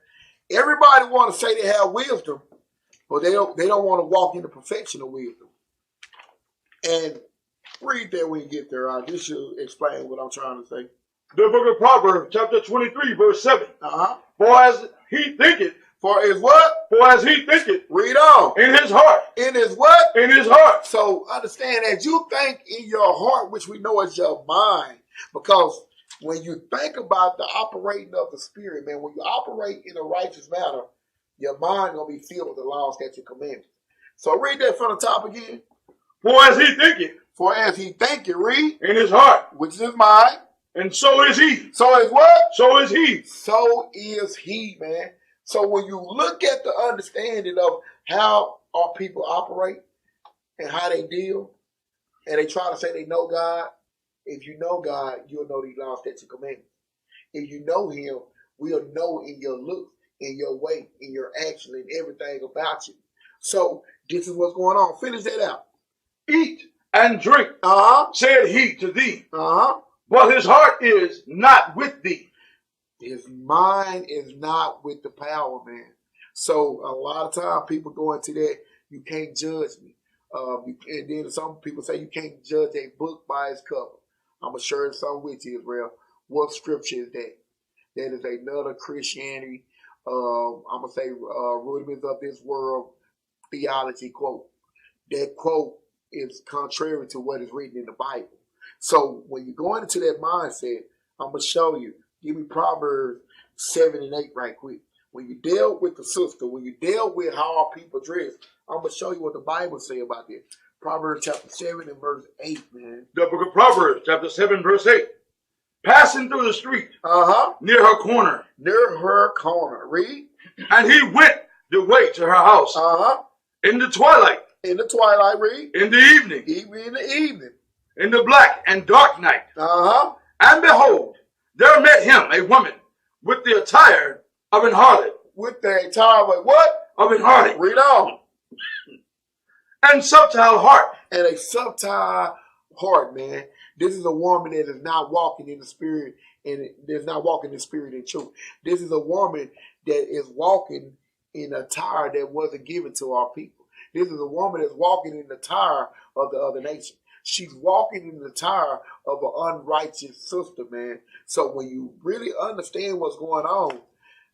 Everybody want to say they have wisdom, but they don't want to walk in the perfection of wisdom. And read that when you get there. This should explain what I'm trying to say. The book of Proverbs, chapter 23, verse 7. For as he thinketh. For as what? For as he thinketh. Read on. In his heart. In his what? In his heart. So understand, as you think in your heart, which we know is your mind, because when you think about the operating of the Spirit, man, when you operate in a righteous manner, your mind going to be filled with the laws, statutes, and commandments. So read that from the top again. For as he thinketh. For as he thinketh, read. In his heart. Which is his mind. And so is he. So is what? So is he. So is he, man. So when you look at the understanding of how our people operate and how they deal, and they try to say they know God, if you know God, you'll know these laws, statutes, and commandments. If you know him, we'll know in your looks, in your way, in your action, and everything about you. So this is what's going on. Finish that out. Eat and drink, said he to thee. But his heart is not with thee. His mind is not with the power, man. So a lot of time people go into that, you can't judge me. And then some people say you can't judge a book by its cover. I'm going to share something with you, Israel. What scripture is that? That is another Christianity, I'm going to say rudiments of this world theology quote. That quote is contrary to what is written in the Bible. So when you go into that mindset, I'm going to show you. Give me Proverbs 7 and 8 right quick. When you deal with the sister, when you deal with how our people dress, I'm going to show you what the Bible say about this. Proverbs chapter 7 and verse 8, man. The book of Proverbs, chapter 7, verse 8. Passing through the street, near her corner. Near her corner. Read. And he went the way to her house. In the twilight. In the twilight, read. In the evening. Even in the evening. In the black and dark night. And behold, there met him a woman with the attire of an harlot. With the attire of what? Of an harlot. Read on. And subtile heart. And a subtile heart, man. This is a woman that is not walking in the spirit, and there's not walking in the spirit and truth. This is a woman that is walking in a attire that wasn't given to our people. This is a woman that's walking in the attire of the other nation. She's walking in the attire of an unrighteous sister, man. So when you really understand what's going on,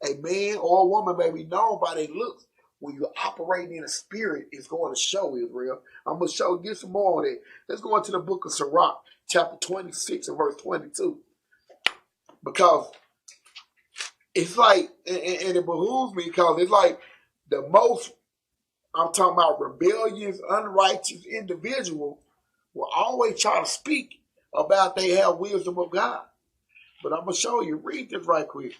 a man or a woman may be known by their looks. When you're operating in a spirit, it's going to show Israel. I'm going to show you some more on it. Let's go into the book of Sirach, chapter 26 and verse 22. Because it's like, and it behooves me, because it's like the most, I'm talking about rebellious, unrighteous individual will always try to speak about they have wisdom of God. But I'm going to show you. Read this right quick.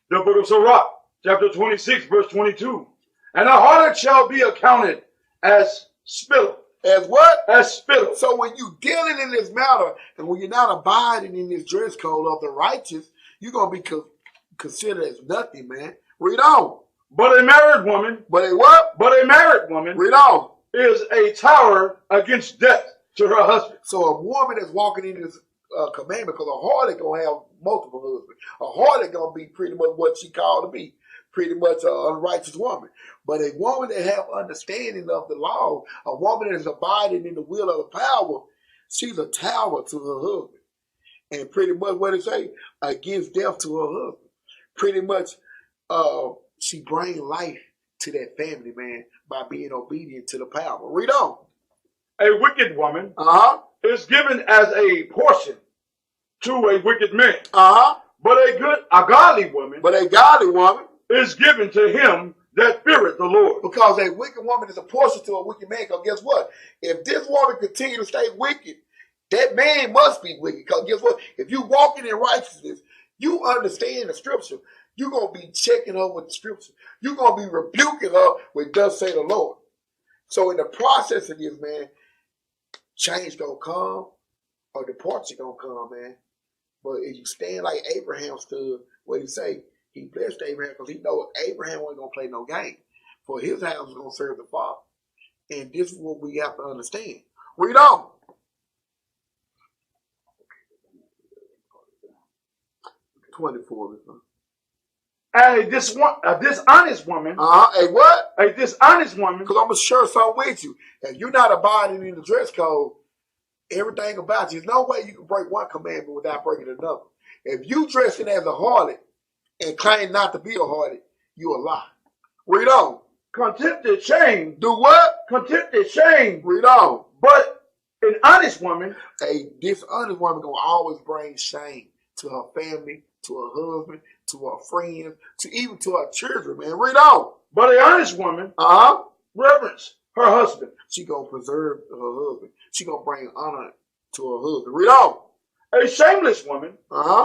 The book of Sirach, chapter 26, verse 22. And a harlot shall be accounted as spittle. As what? As spittle. So when you dealing in this matter, and when you're not abiding in this dress code of the righteous, you're going to be considered as nothing, man. Read on. But a married woman. But a what? But a married woman. Read on. Is a tower against death to her husband. So a woman that's walking in this commandment, because a harlot going to have multiple husbands. A harlot going to be pretty much what she called to be. Pretty much an unrighteous woman. But a woman that have understanding of the law, a woman that is abiding in the will of the power, she's a tower to her husband. And pretty much what it say? Gives death to her husband. Pretty much she brings life to that family, man, by being obedient to the power. Read on. A wicked woman is given as a portion to a wicked man. But a godly woman is given to him that feareth the Lord. Because a wicked woman is a portion to a wicked man. Because guess what? If this woman continues to stay wicked, that man must be wicked. Because guess what? If you walking in righteousness, you understand the scripture. You're going to be checking her with the scripture. You're going to be rebuking her with thus say the Lord. So in the process of this, man, change going to come or departure going to come, man. But if you stand like Abraham stood, what he say? He blessed Abraham because he know Abraham wasn't going to play no game. For his house was going to serve the Father. And this is what we have to understand. Read on. 24. And a dishonest woman. A what? A dishonest woman. Because I'm going to share something with you. If you're not abiding in the dress code, everything about you, there's no way you can break one commandment without breaking another. If you dressing as a harlot and claim not to be a harlot, you a lie. Read on. Contempt and shame. Do what? Contempt and shame. Read on. But an honest woman. A dishonest woman going to always bring shame to her family, to her husband, to her friends, even to her children, man. Read on. But an honest woman. Reverence her husband. She going to preserve her husband. She going to bring honor to her husband. Read on. A shameless woman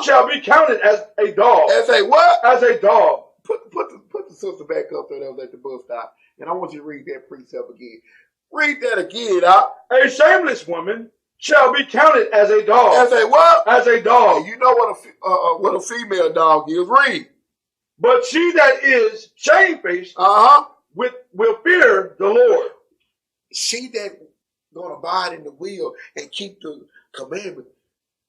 shall be counted as a dog. As a what? As a dog. Put the sister back up there that was at the bus stop. And I want you to read that precept again. Read that again, A shameless woman shall be counted as a dog. As a what? As a dog. And you know what a female dog is. Read. But she that is shamefaced will fear the Lord. She that gonna abide in the will and keep the commandment,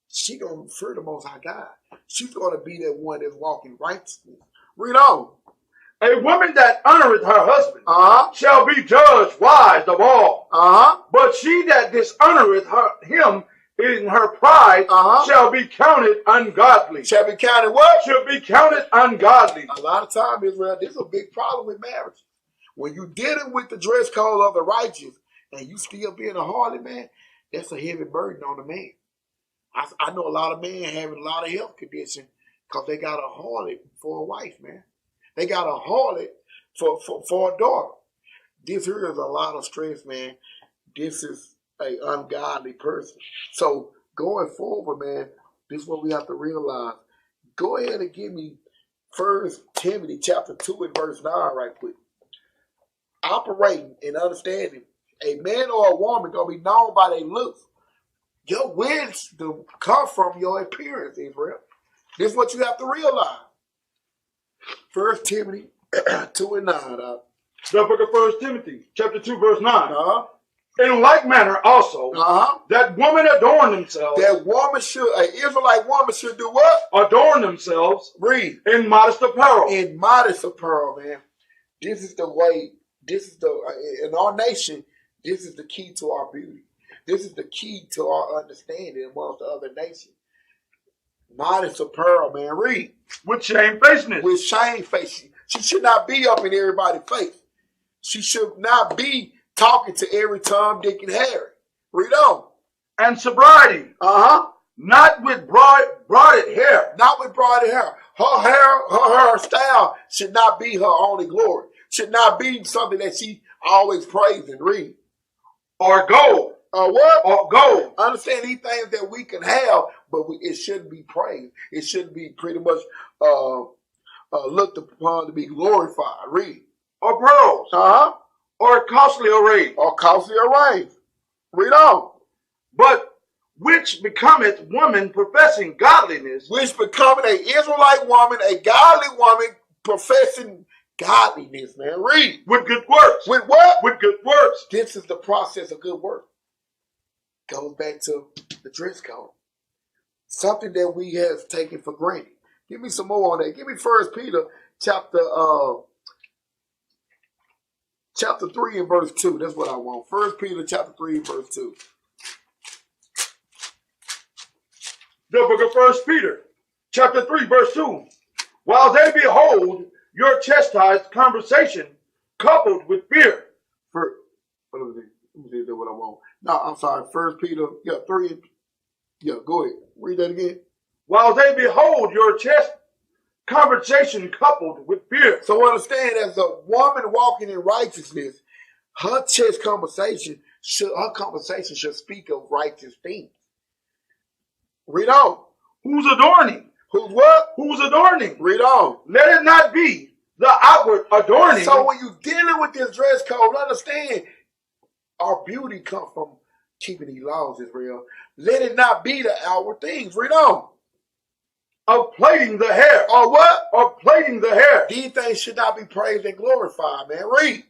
she gonna fear the Most High God. She's gonna be that one that's walking righteousness. Read on. A woman that honoreth her husband shall be judged wise of all. But she that dishonoreth him in her pride shall be counted ungodly. Shall be counted what? Shall be counted ungodly. A lot of times, Israel, this is a big problem with marriage. When you dealing with the dress code of the righteous and you still being a harlot, man, that's a heavy burden on the man. I know a lot of men having a lot of health conditions because they got a harlot for a wife, man. They got a harlot for a daughter. This here is a lot of stress, man. This is an ungodly person. So going forward, man, this is what we have to realize. Go ahead and give me 1 Timothy chapter 2 and verse 9 right quick. Operating and understanding, a man or a woman gonna be known by their looks. Your wisdom come from your appearance, Israel. This is what you have to realize. 1 Timothy 2 and 9. The book of 1 Timothy, chapter 2, verse 9. In like manner also, that women adorn themselves. That woman should, an Israelite woman should do what? Adorn themselves. Read. In modest apparel. In modest apparel, man. This is the way, in our nation, this is the key to our beauty. This is the key to our understanding amongst the other nations. Modest apparel, man. Read. With shamefacedness. With shamefacedness. She should not be up in everybody's face. She should not be talking to every Tom, Dick, and Harry. Read on. And sobriety. Not with braided hair. Not with braided hair. Her style should not be her only glory. Should not be something that she always prays and read. Or gold. Or what? Or gold. Understand these things that we can have, but it shouldn't be praised. It shouldn't be pretty much looked upon to be glorified. Read. Or pearls. Or costly array. Or costly array. Read on. But which becometh woman professing godliness. Which becometh an Israelite woman, a godly woman professing godliness, man. Read. With good works. With what? With good works. This is the process of good work. Goes back to the dress code. Something that we have taken for granted. Give me some more on that. Give me 1 Peter chapter 3 and verse 2. That's what I want. 1 Peter chapter 3 and verse 2. The book of 1 Peter, chapter 3, verse 2. While they behold your chastised conversation coupled with fear. Let me see what I want. No, I'm sorry. 1 Peter, 3. Yeah, go ahead. Read that again. While they behold your conversation coupled with fear. So understand, as a woman walking in righteousness, her conversation should speak of righteous things. Read on. Who's adorning? Who's what? Who's adorning? Read on. Let it not be the outward adorning. So when you're dealing with this dress code, understand our beauty comes from keeping these laws, Israel. Let it not be the outward things. Read on. Of plaiting the hair. Or what? Of plaiting the hair. These things should not be praised and glorified, man. Read.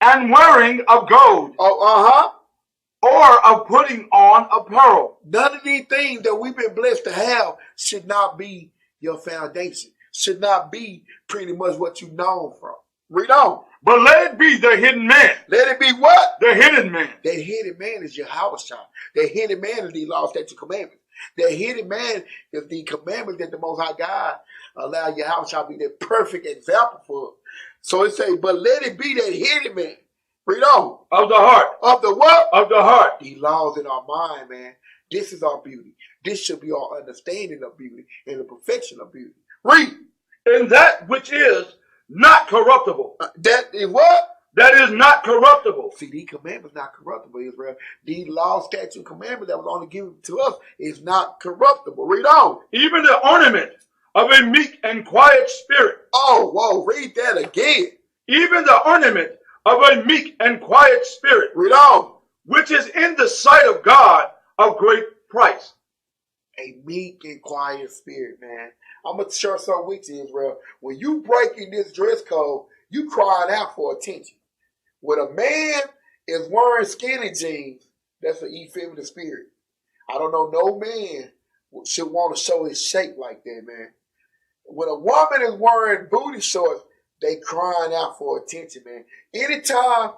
And wearing of gold. Oh, Or of putting on apparel. None of these things that we've been blessed to have should not be your foundation. Should not be pretty much what you're known from. Read on. But let it be the hidden man. Let it be what? The hidden man. The hidden man is your house child. The hidden man is the law, statutes, commandments. The hidden man is the commandments that the Most High God allow your house child to be the perfect example for. So it says, but let it be that hidden man. Read on. Of the heart. Of the what? Of the heart. The laws in our mind, man. This is our beauty. This should be our understanding of beauty and the perfection of beauty. Read. In that which is not corruptible. That is what? That is not corruptible. See, these commandments not corruptible, Israel. These law, statute, commandments that was only given to us is not corruptible. Read on. Even the ornament of a meek and quiet spirit. Oh, whoa, read that again. Even the ornament of a meek and quiet spirit. Read on. Which is in the sight of God of great price. A meek and quiet spirit, man. I'm going to share something with you, Israel. When you breaking this dress code, you crying out for attention. When a man is wearing skinny jeans, that's an effeminate spirit. I don't know no man should want to show his shape like that, man. When a woman is wearing booty shorts, they crying out for attention, man. Anytime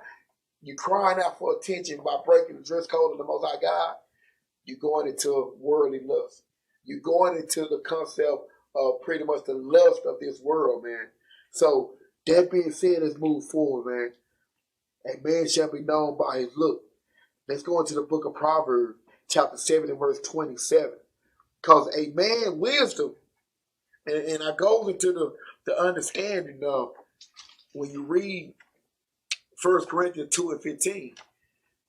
you're crying out for attention by breaking the dress code of the Most High God, you're going into worldly lust. You're going into the concept of pretty much the lust of this world, man. So, that being said, let's move forward, man. A man shall be known by his look. Let's go into the book of Proverbs, chapter 7 and verse 27. Because a man wisdom, and I go into the understanding of when you read 1 Corinthians 2 and 15,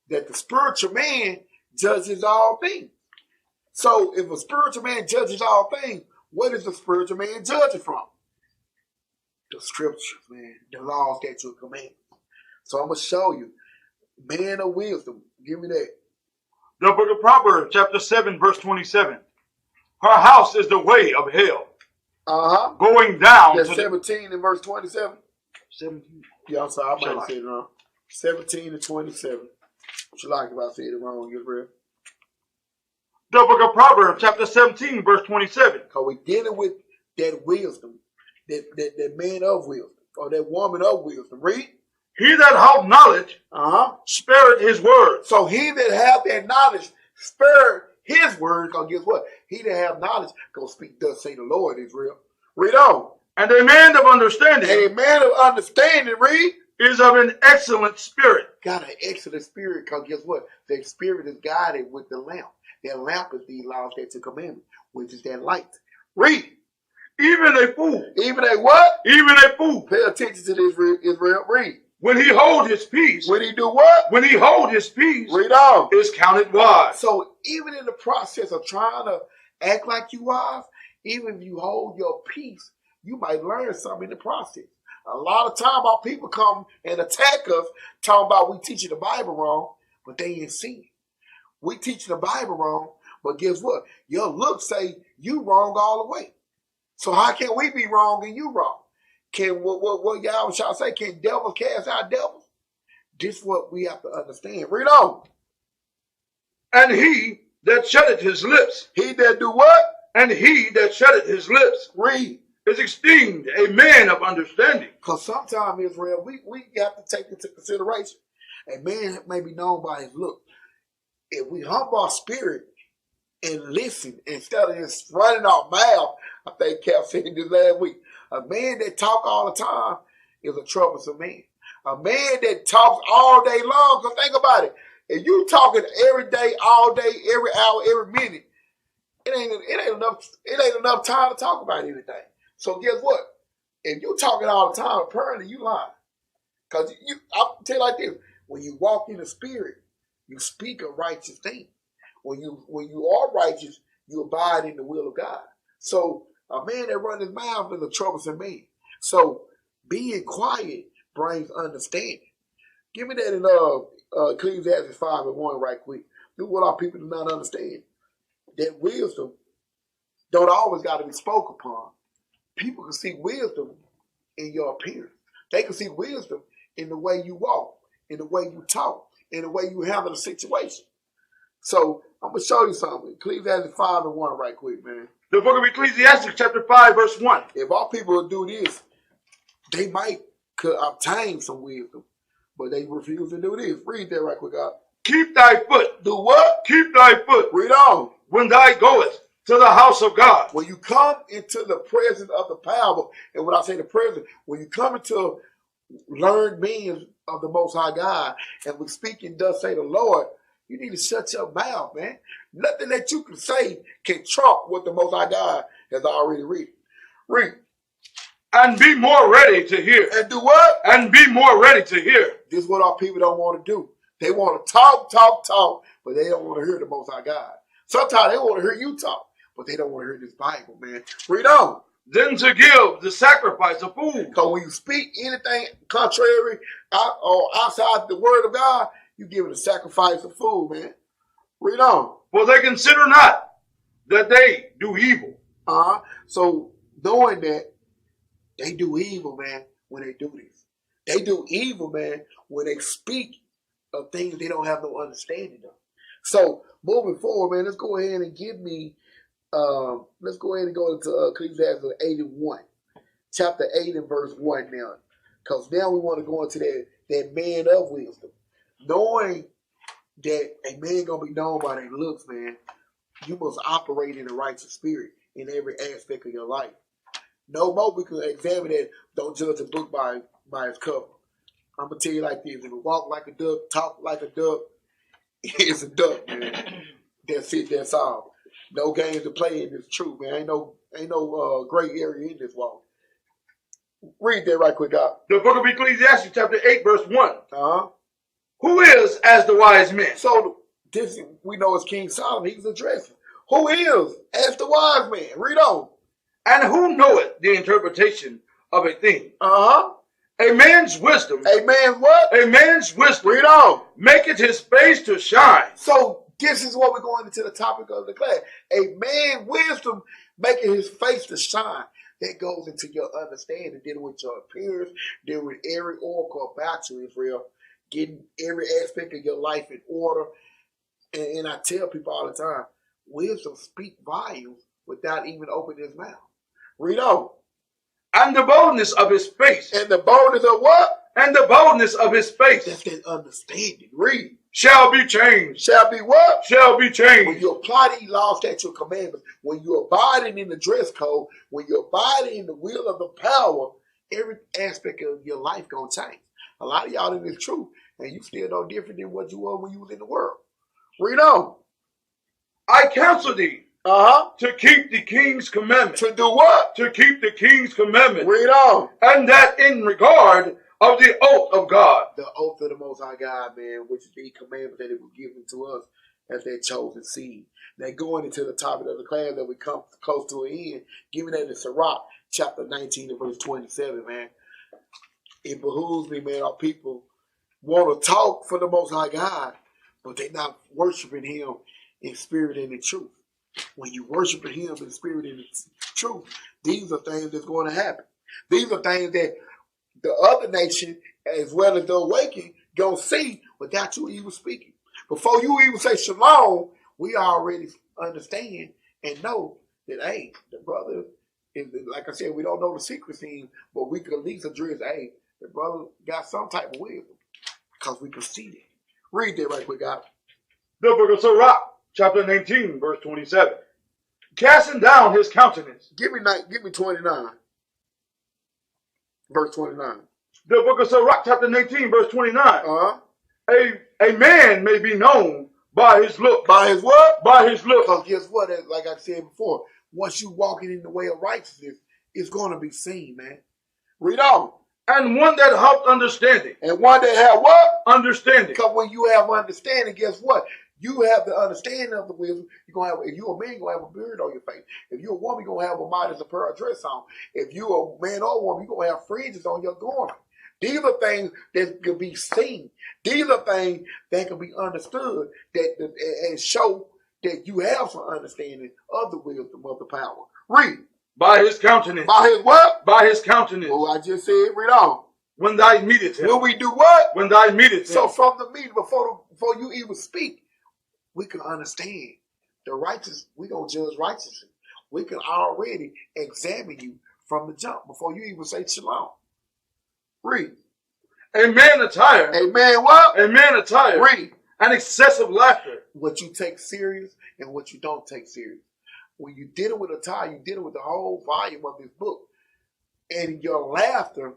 that the spiritual man judges all things. So if a spiritual man judges all things, what is the spiritual man judging from? The scriptures, man. The laws, statutes, and commandments. So I'm going to show you. Man of wisdom. Give me that. The book of Proverbs, chapter 7, verse 27. Her house is the way of hell. Going down That's to 17 and verse 27. 17. Yeah, I'm sorry. I might have said it wrong. 17 and 27. What you like if I said it wrong, Israel? The book of Proverbs, chapter 17, verse 27. Because we're dealing with that wisdom, that man of wisdom, or that woman of wisdom. Read. He that hath knowledge spareth his word. So he that hath that knowledge spared his word, because guess what? He that have knowledge gonna speak, thus say the Lord, Israel. Read on. And a man of understanding. A man of understanding, read. Is of an excellent spirit. Got an excellent spirit, because guess what? The spirit is guided with the lamp. That lamp is the law, statutes, and commandments, which is that light. Read. Even a fool. Even a what? Even a fool. Pay attention to this, Israel. Read. When he hold his peace. When he do what? When he hold his peace. Read on. Is counted wise. So even in the process of trying to act like you wise, even if you hold your peace, you might learn something in the process. A lot of time our people come and attack us talking about we teaching the Bible wrong, but they ain't seen it. We teaching the Bible wrong, but guess what? Your looks say you wrong all the way. So how can we be wrong and you wrong? Can what y'all shall say? Can devils cast out devils? This is what we have to understand. Read on. And he that shutteth his lips. He that do what? And he that shutteth his lips. Read. Is esteemed a man of understanding. Because sometimes, Israel, we have to take into consideration. A man may be known by his look. If we humble our spirit and listen instead of just running our mouth, I think Cal said this last week, a man that talk all the time is a troublesome man. A man that talks all day long, because think about it. If you talking every day, all day, every hour, every minute, it ain't enough time to talk about anything. So guess what? If you're talking all the time, apparently you lying. Because I'll tell you like this: when you walk in the spirit, you speak a righteous thing. When you are righteous, you abide in the will of God. So a man that runs his mouth is a troublesome man. So being quiet brings understanding. Give me that in Ecclesiastes 5:1 right quick. This is what our people do not understand. That wisdom don't always got to be spoken upon. People can see wisdom in your appearance. They can see wisdom in the way you walk, in the way you talk, in the way you handle the situation. So I'm going to show you something. Ecclesiastes 5:1 right quick, man. The book of Ecclesiastes chapter 5 verse 1. If our people would do this, they might could obtain some wisdom. But they refuse to do this. Read that right quick, God. Keep thy foot. Do what? Keep thy foot. Read on. When thou goest to the house of God. When you come into the presence of the power, and when I say the presence, when you come into learned men of the Most High God, and when speaking thus say the Lord, you need to shut your mouth, man. Nothing that you can say can trump what the Most High God has already written. Read. And be more ready to hear. And do what? And be more ready to hear. This is what our people don't want to do. They want to talk, but they don't want to hear the Most High God. Sometimes they want to hear you talk, but they don't want to hear this Bible, man. Read on. Then to give the sacrifice of food. Because when you speak anything contrary or outside the word of God, you give it a sacrifice of food, man. Read on. For they consider not that they do evil. So knowing that they do evil, man, when they do this. They do evil, man, when they speak of things they don't have no understanding of. So moving forward, man, let's go ahead and give me, let's go ahead and go into Ecclesiastes 81, chapter 8 and verse 1 now. Because now we want to go into that man of wisdom. Knowing that a man going to be known by their looks, man, you must operate in the righteous spirit in every aspect of your life. No more we can examine that. Don't judge a book by its cover. I'm going to tell you like this. If you walk like a duck, talk like a duck, it's a duck, man. That's it. That's all. No games to play in this truth, man. Ain't no gray area in this walk. Read that right quick, God. The book of Ecclesiastes chapter 8 verse 1. Who is as the wise man? So this we know it's King Solomon. He's addressing. Who is as the wise man? Read on. And who knoweth the interpretation of a thing? A man's wisdom. A man's what? A man's wisdom. Read on. Maketh his face to shine. So this is what we're going into the topic of the class. A man's wisdom making his face to shine. That goes into your understanding, dealing with your appearance, dealing with every oracle about you, Israel, getting every aspect of your life in order. And I tell people all the time, wisdom speaks volumes without even opening his mouth. Read on. And the boldness of his face. And the boldness of what? And the boldness of his face. That's that understanding. Read. Shall be changed. Shall be what? Shall be changed. When you apply these laws, statutes, commandments, when you're abiding in the dress code, when you're abiding in the will of the power, every aspect of your life gonna change. A lot of y'all in this truth, and you still no different than what you were when you was in the world. Read on. I counsel thee. To keep the king's commandment. To do what? To keep the king's commandment. Read on. And that in regard of the oath of God. The oath of the Most High God, man, which is the commandment that it was given to us as their chosen seed. Now going into the topic of the class that we come close to an end, giving that in Sirach, chapter 19 and verse 27, man. It behooves me, man, our people want to talk for the Most High God, but they're not worshiping him in spirit and in truth. When you worship him in spirit and in truth, these are things that's going to happen. These are things that the other nation, as well as the awakened, going to see without you even speaking. Before you even say shalom, we already understand and know that, hey, the brother, is, like I said, we don't know the secret scene, but we could at least address, hey, the brother got some type of wisdom because we can see that. Read that right quick, God. The book of Sirach, chapter 19, verse 27. Casting down his countenance. Give me 29. Verse 29. The book of Sirach, chapter 19, verse 29. A man may be known by his look. By his what? By his look. Because guess what? Like I said before, once you walking in the way of righteousness, is going to be seen, man. Read on. And one that hath understanding. And one that have what? Understanding. Because when you have understanding, guess what? You have the understanding of the wisdom. You're gonna have, if you're a man, you're gonna have a beard on your face. If you're a woman, you're gonna have a modest apparel dress on. If you're a man or a woman, you're gonna have fringes on your garment. These are things that can be seen. These are things that can be understood that and show that you have some understanding of the wisdom of the power. Read. By his countenance. By his what? By his countenance. Oh, I just said, read on. When thou meetest him. When we do what? When thou meetest him. So from the meeting, before you even speak, we can understand the righteous. We're going to judge righteously. We can already examine you from the jump before you even say shalom. Read. A man attire. A man what? A man attire. Read. An excessive laughter. What you take serious and what you don't take serious. When you dealing with attire, you dealing with the whole volume of this book. And your laughter,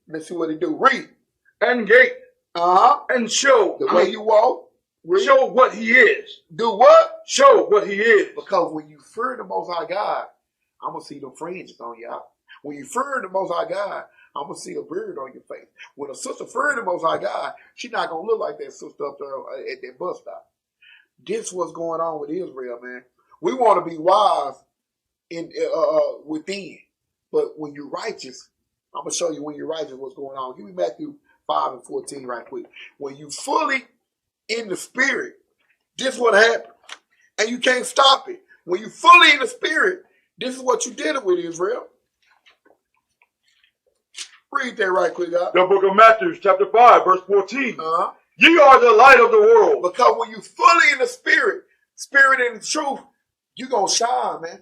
let's see what it do. Read. And gait. And show. The way you walk. Read. Show what he is. Do what? Show what he is. Because when you fear the Most High God, I'm going to see them fringes on you. When you fear the Most High God, I'm going to see a beard on your face. When a sister fearing the Most High God, she's not going to look like that sister up there at that bus stop. This what's going on with Israel, man. We want to be wise within. But when you're righteous, I'm going to show you when you're righteous what's going on. Give me Matthew 5:14 right quick. When you fully in the spirit, this is what happened. And you can't stop it. When you fully in the spirit, this is what you did with Israel. Read that right quick, God. The book of Matthew, chapter 5, verse 14. Ye are the light of the world. Because when you fully in the spirit and the truth, you're going to shine, man.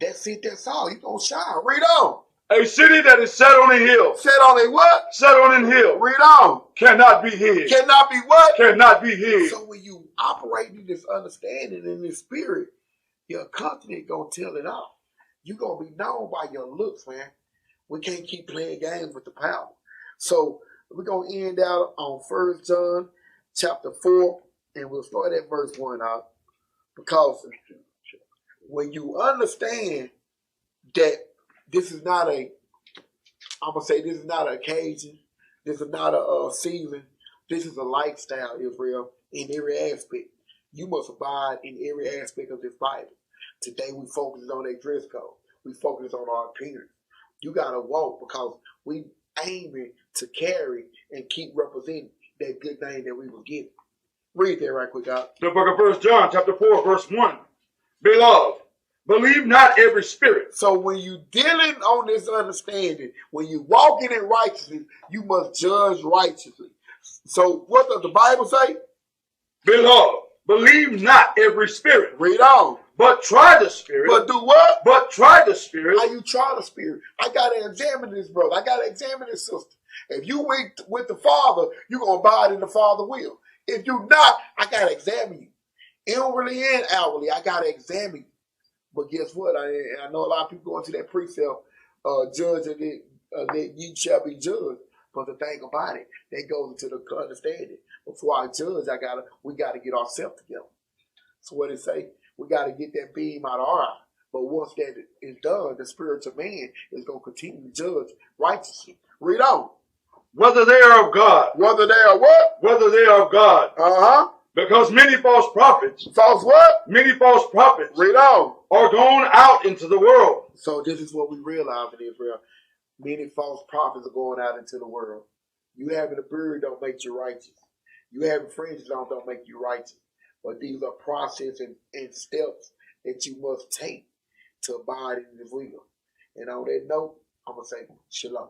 That's it, that's all. You're going to shine. Read on. A city that is set on a hill. Set on a what? Set on a hill. Read on. Cannot be hid. Cannot be what? Cannot be hid. So when you operate in this understanding in this spirit, your continent going to tell it all. You're going to be known by your looks, man. We can't keep playing games with the power. So we're going to end out on 1 John chapter 4, and we'll start at verse 1 out. Because when you understand that this is not this is not an occasion, this is not a season, this is a lifestyle, Israel, in every aspect. You must abide in every aspect of this Bible. Today we focus on a dress code. We focus on our appearance. You got to walk because we aiming to carry and keep representing that good name that we were given. Read that right quick, God. The book of 1 John, chapter 4, verse 1. Beloved, believe not every spirit. So when you dealing on this understanding, when you walking in righteousness, you must judge righteously. So what does the Bible say? Beloved, believe not every spirit. Read on. But try the spirit. But do what? But try the spirit. How you try the spirit? I got to examine this brother. I got to examine this sister. If you went with the Father, you're going to abide in the Father's will. If you not, I got to examine you. Inwardly and outwardly, I got to examine you. But guess what? I know a lot of people going to that precept, judge that ye shall be judged. But the thing about it, that goes into the understanding. Before I judge, we got to get ourselves together. So what it say? We got to get that beam out of our eye. But once that is done, the spiritual man is going to continue to judge righteously. Read on. Whether they are of God. Whether they are what? Whether they are of God. Because many false prophets. False what? Many false prophets. Read on. Are gone out into the world. So this is what we realize in Israel. Many false prophets are going out into the world. You having a beard don't make you righteous. You having fringes don't make you righteous. But these are processes and steps that you must take to abide in His will. And on that note, I'm going to say shalom.